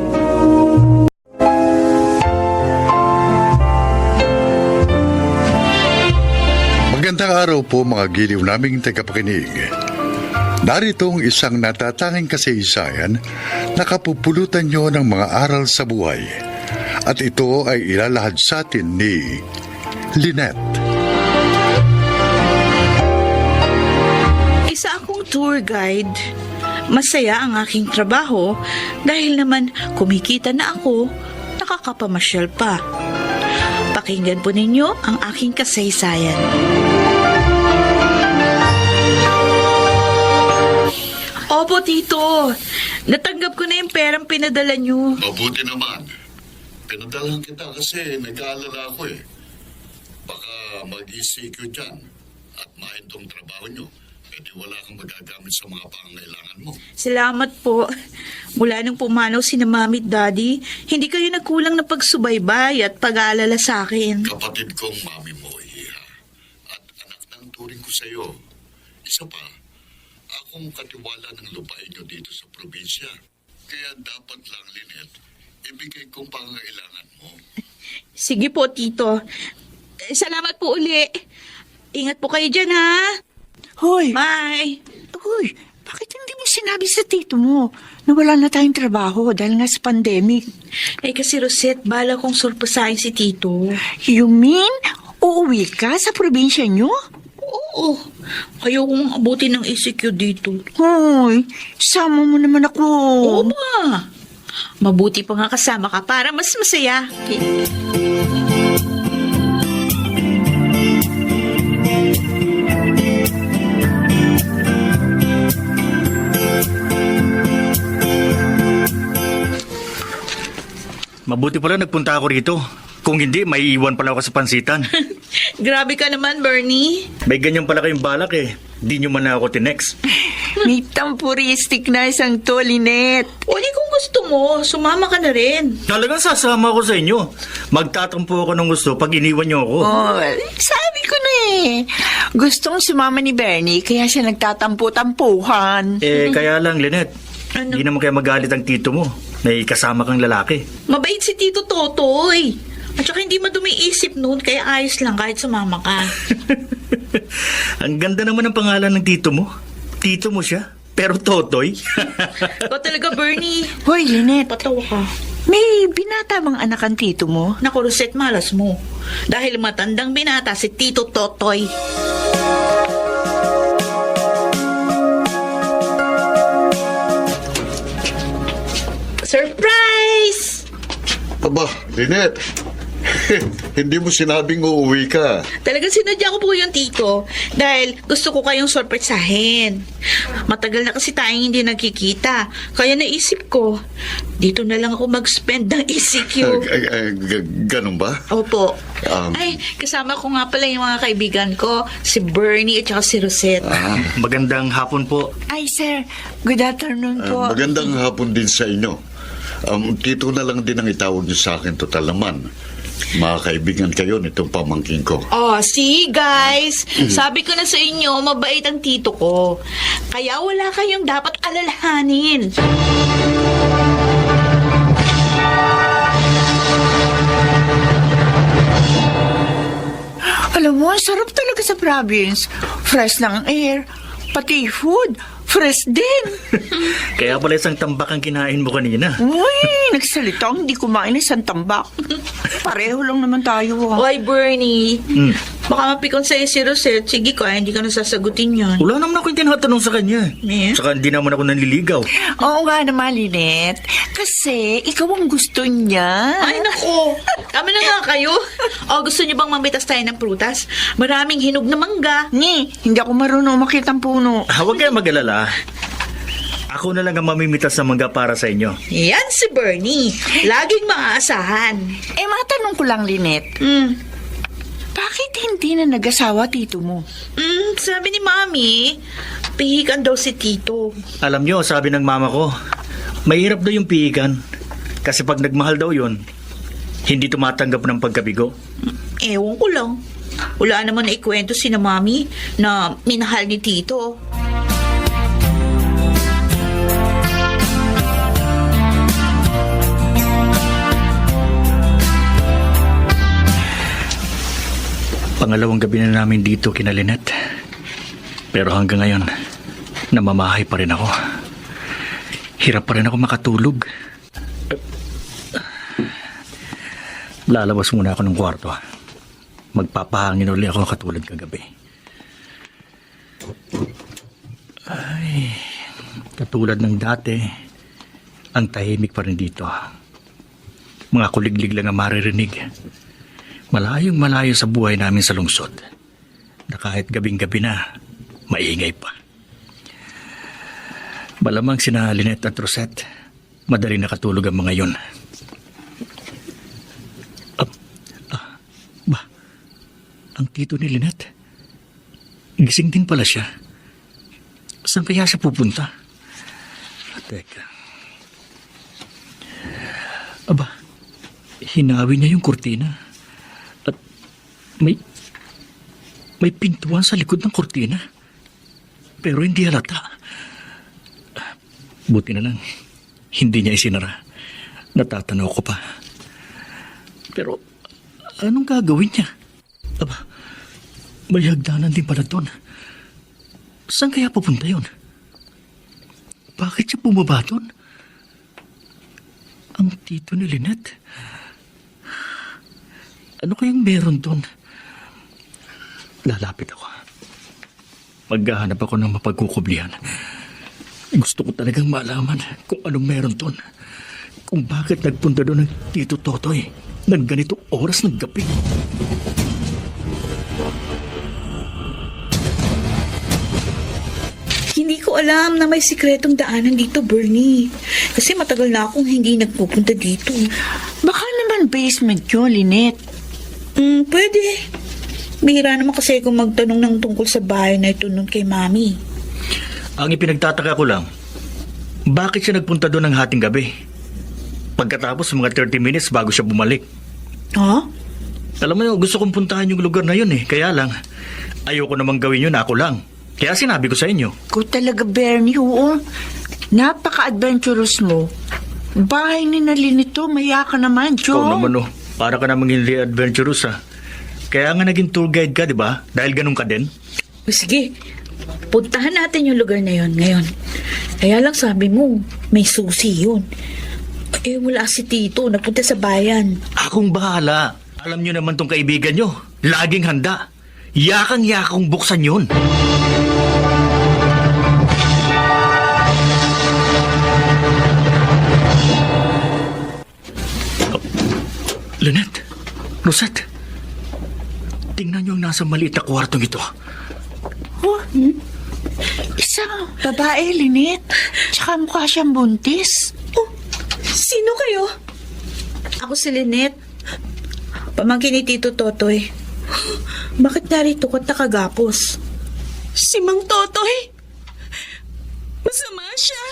Magandang araw po mga giliw naming tagapakinig. Narito ang isang natatanging kasaysayan na kapupulutan nyo ng mga aral sa buhay. At ito ay ilalahad sa atin ni Lynette. Isa akong tour guide. Masaya ang aking trabaho dahil naman kumikita na ako, nakakapamasyal pa. Pakinggan po ninyo ang aking kasaysayan. Opo, Tito. Natanggap ko na yung perang pinadala nyo. Mabuti naman. Pinadalan kita kasi nag-aalala ako eh. Baka mag-ECQ dyan at mahintong trabaho nyo. Pwede wala kang magagamit sa mga pangangailangan mo. Salamat po. Mula nung pumanaw si na Mami at Daddy, hindi kayo nagkulang na pagsubaybay at pag-aalala sa akin. Kapatid kong mami mo, Iha. At anak ng turing ko sa iyo. Isa pa, akong katiwala ng lupain nyo dito sa probinsya. Kaya dapat lang, Lynette, ibigay kong pangangailangan mo. Sige po, Tito. Salamat po uli. Ingat po kayo dyan, ha? Hoy! Bye! Uy, bakit hindi mo sinabi sa tito mo na wala na tayong trabaho dahil nga sa pandemic? Eh kasi Rosette, bala kong surpasahin si Tito. You mean, uuwi ka sa probinsya nyo? Oo. Ayaw kong abutin ng ECQ dito. Hoy, sama mo naman ako. Oo ba? Mabuti pa nga kasama ka para mas masaya. Mabuti pala nagpunta ako rito. Kung hindi, may iwan pala ako sa pansitan. Grabe ka naman, Bernie. May ganyan pala kayong balak eh. Di nyo man na ako tinext. May tampuristic na isang to, Lynette. O di kung gusto mo, sumama ka na rin. Talagang sasama ako sa inyo. Magtatampo ako ng gusto pag iniwan nyo ako. Oh, sabi ko na eh. Gustong sumama ni Bernie, kaya siya nagtatampo-tampuhan. Kaya lang, Lynette. Ano? Hindi naman kaya magalit ang tito mo. May kasama kang lalaki. Mabait si Tito Totoy. At saka hindi madumi isip noon, kaya ayos lang kahit sumama ka. Ang ganda naman ng pangalan ng tito mo. Tito mo siya, pero Totoy. Ikaw talaga, Bernie. Hoy, Lynette. Patawa ka. May binata bang anak ang tito mo? Naku, Rosette, malas mo. Dahil matandang binata si Tito Totoy. Surprise! Aba, Lynette. Hindi mo sinabing uuwi ka. Talagang sinadya ko po yung tito dahil gusto ko kayong sorpresahin. Matagal na kasi tayong hindi nagkikita. Kaya naisip ko, dito na lang ako mag-spend ng ECQ. Ganun ba? Opo. Um, Ay, kasama ko nga pala yung mga kaibigan ko, si Bernie at saka si Rosette. Magandang hapon po. Ay, sir. Good afternoon po. Magandang hapon din sa inyo. Tito na lang din ang itawag niyo sa akin, total naman. Mga kaibigan kayo nitong pamangkin ko. Oh, see guys, sabi ko na sa inyo, mabait ang tito ko. Kaya wala kayong dapat alalahanin. Alam mo, ang sarap talaga sa province. Fresh ng air, pati food, fresh din. Kaya pala isang tambak ang kinain mo kanina. Uy, nagsalita, hindi kumain isang tambak. Pareho lang naman tayo. Oy, Bernie, baka mapikon sa'yo si Rosette. Sige ko, hindi ka nasasagutin yun. Wala naman ako yung tinatanong sa kanya. Eh? Saka hindi naman ako nanliligaw. Oo nga naman, Lynette. Kasi ikaw ang gusto niya. Ay, nako. Kami na nga kayo. O, gusto niyo bang mamitas tayo ng prutas? Maraming hinog na mangga. Hindi ako marunong makita ang puno. Huwag kayo mag-alala. Ako na lang ang mamimitas ng mangga para sa inyo. Yan si Bernie. Laging maaasahan. Matanong ko lang, Lynette. Bakit hindi na nag-asawa tito mo? Sabi ni Mami, pihikan daw si Tito. Alam nyo, sabi ng mama ko, mahirap daw yung pihikan. Kasi pag nagmahal daw yun, hindi tumatanggap ng pagkabigo. Ewan ko lang. Wala naman na ikwento si na Mami na minahal ni Tito. Pangalawang gabi na namin dito kina Lynette. Pero hanggang ngayon, namamahay pa rin ako. Hirap pa rin ako makatulog. Lalabas muna ako ng kwarto. Magpapahangin ulit ako katulad kagabi. Ay, katulad ng dati, ang tahimik pa rin dito. Mga kuliglig lang ang maririnig. Malayong malayo sa buhay namin sa lungsod. Na kahit gabing-gabi na, maingay pa. Malamang sina Lynette at Rosette, madali nakatulog ang mga yun. Ang tito ni Lynette, gising din pala siya. Saan kaya siya pupunta? Teka. Aba, hinawi niya yung kurtina. At may pintuan sa likod ng kurtina. Pero hindi halata. Buti na lang, hindi niya isinara. Natatanaw ko pa. Pero, anong gagawin niya? Aba, may hagdanan din pala doon. Saan kaya pupunta yun? Bakit siya bumaba doon? Ang tito ni Lynette? Ano kayang meron doon? Lalapit ako. Maghahanap ako ng mapagkukublihan. Gusto ko talagang malaman kung anong meron doon. Kung bakit nagpunta doon ng Tito Totoy ng ganitong oras ng gabi. Hindi ko alam na may sikretong daanan dito, Bernie. Kasi matagal na akong hindi nagpupunta dito. Baka naman basement yun, Lynette. Pwede. Bihira naman kasi kung magtanong ng tungkol sa bahay na ito nun kay Mami. Ang ipinagtataka ko lang, bakit siya nagpunta doon ng hating gabi? Pagkatapos mga 30 minutes bago siya bumalik. Ha? Alam mo, gusto kong puntahan yung lugar na yun eh. Kaya lang, ayoko namang gawin yun ako lang. Kaya sinabi ko sa inyo. Ko talaga, Bernie, oo. Napaka-adventurous mo. Bahay ni Lynette, maya ka naman, Ikaw Joe. naman oh, para ka namang hindi adventurous ah. Kaya nga naging tour guide ka, di ba? Dahil ganun ka din. O sige, puntahan natin yung lugar na yon ngayon. Kaya lang sabi mo, may susi yun. Eh, wala si Tito. Nagpunta sa bayan. Akong bahala. Alam nyo naman tong kaibigan nyo. Laging handa. Yakang-yakang buksan yun. Lynette, Rosette, tingnan nyo ang nasa maliit na kwartong ito. Isang babae, Lynette. Tsaka mukha siyang buntis. Sino kayo? Ako si Lynette. Pamangkin ni Tito Totoy. Bakit narito ka nakagapos? Si Mang Totoy? Masama siya.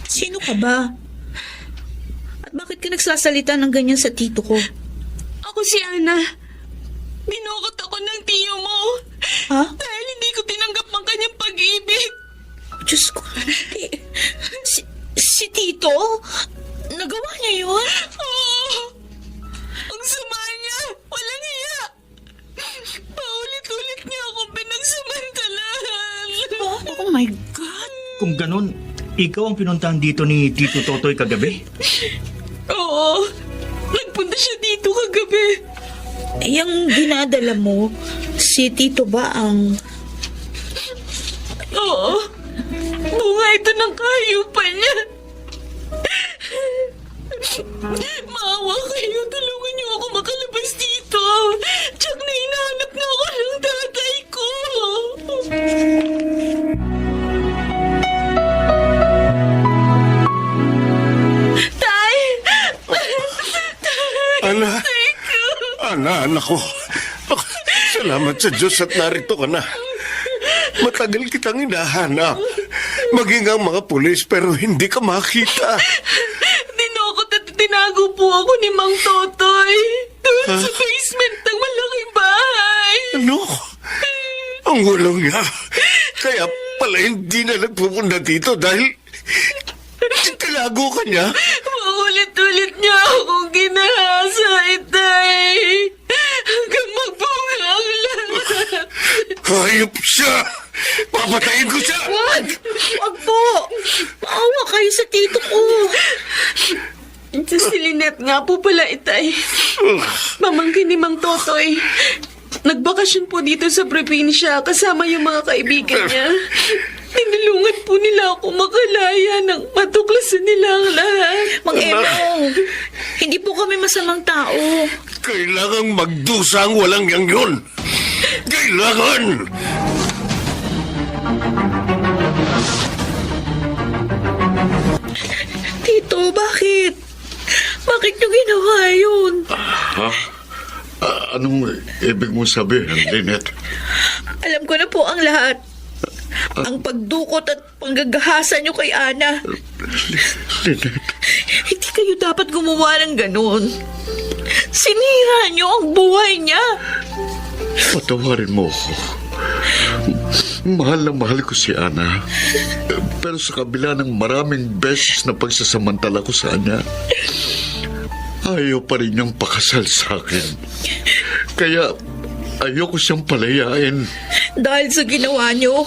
Sino ka ba? At bakit ka nagsasalita ng ganyan sa tito ko? Ako si Ana. Binukot ako ng tiyo mo. Ha? Dahil hindi ko tinanggap ang kanyang pag-ibig. Diyos ko. Si Tito? Nagawa niya yun? Oo. Ang sama niya. Walang hiya. Paulit-ulit niya ako pinagsamantalahan. Oh my God. Kung ganun, ikaw ang pinuntahan dito ni Tito Totoy kagabi? Oo. Nagpunta siya dito kagabi. Yung dinadala mo, si Tito ba ang... Oo. Bunga ito ng kahayupan niya. Maawa kayo. Tulungan niyo ako makalabas dito. Tsak na hinahanap na ako ng tatay ko. Tay! Ana, anak ko. Salamat sa Diyos at narito ka na. Matagal kitang hinahanap. Maging ang mga pulis pero hindi ka makita. Dinukot at tinago po ako ni Mang Totoy. Doon sa basement ng malaking bahay. Ano? Ang walang niya. Kaya pala hindi na nagpupunta dito dahil tinago ka niya. Paulit-ulit niya akong ginahasa, Itay. Hanggang magbunga ang lahat. Hayop siya! Papatayin ko siya! Wag! Wag po! Maawa kayo sa tito ko. Si Lynette nga po pala, Itay. Mamangkin ni Mang Totoy. Nagbakasyon po dito sa probinsya kasama yung mga kaibigan niya. Tinulungan po nila ako makalaya nang matuklasan nila ang lahat. Mang Emong, hindi po kami masamang tao. Kailangang magdusa ang walang yang yun! Kailangan! Tito, bakit? Bakit nyo ginawa yun? Ha? Anong ibig mong sabihin, Lynette? Alam ko na po ang lahat. Ang pagdukot at panggagahasa nyo kay Ana. Lynette? Hindi kayo dapat gumawa ng ganun. Sinira nyo ang buhay niya. Patawarin mo ako. Mahal na mahal ko si Ana. Pero sa kabila ng maraming beses na pagsasamantala ko sa kanya, ayaw pa rin niyang pakasal sa akin. Kaya ayoko siyang palayain. Dahil sa ginawa nyo,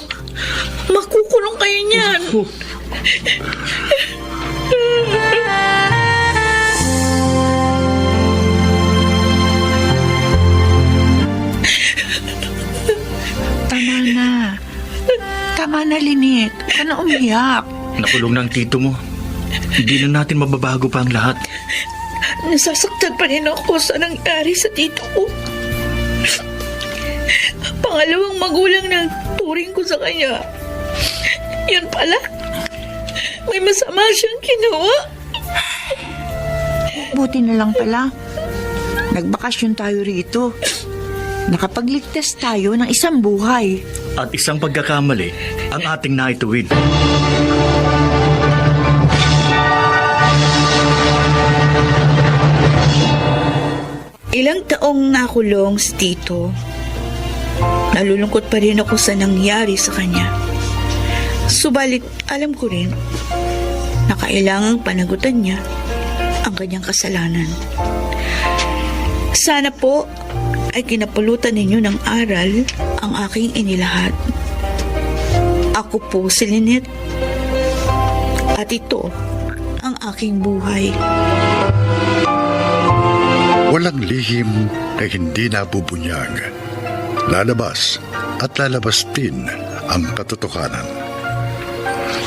makukulong kayo niyan. Tama na. Tama na, Lynette. Huwag ka na umiyak. Nakulong na ang tito mo. Hindi na natin mababago pa ang lahat. Nasasaktan pa rin ako sa nangyari sa tito ko. Pangalawang magulang ng turing ko sa kanya. Yun pala. May masama siyang ginawa. Buti na lang pala. Nagbakasyon tayo rito. Nakapagligtas tayo ng isang buhay. At isang pagkakamali ang ating naituwid. Ilang taong nakulong si Tito. Nalulungkot pa rin ako sa nangyari sa kanya. Subalit alam ko rin na kailangang panagutan niya ang kanyang kasalanan. Sana po ay kinapulutan ninyo ng aral ang aking inilahat. Ako po si Lynette at ito ang aking buhay. Walang lihim na hindi nabubunyag. Lalabas at lalabas din ang katotohanan.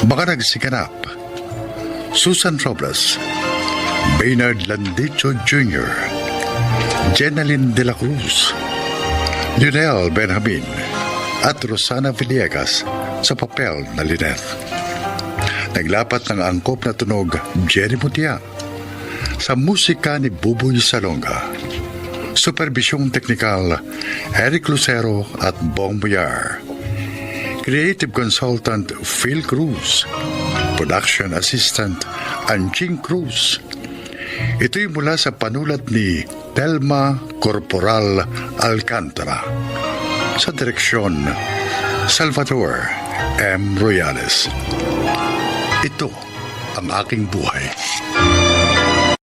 Mga nagsiganap: Susan Robles, Baynard Landicho Jr., Jenaline de la Cruz, Lionel Benjamin at Rosana Villegas sa papel na Lynette. Naglapat ng angkop na tunog Jenny Mutia. Sa musika ni Buboy Salonga. Supervisyong teknikal Eric Lucero at Bong Muyar. Creative Consultant Phil Cruz. Production Assistant Anjing Cruz. Ito'y mula sa panulat ni Telma Corporal Alcantara. Sa direksyon Salvador M. Royales. Ito ang aking buhay.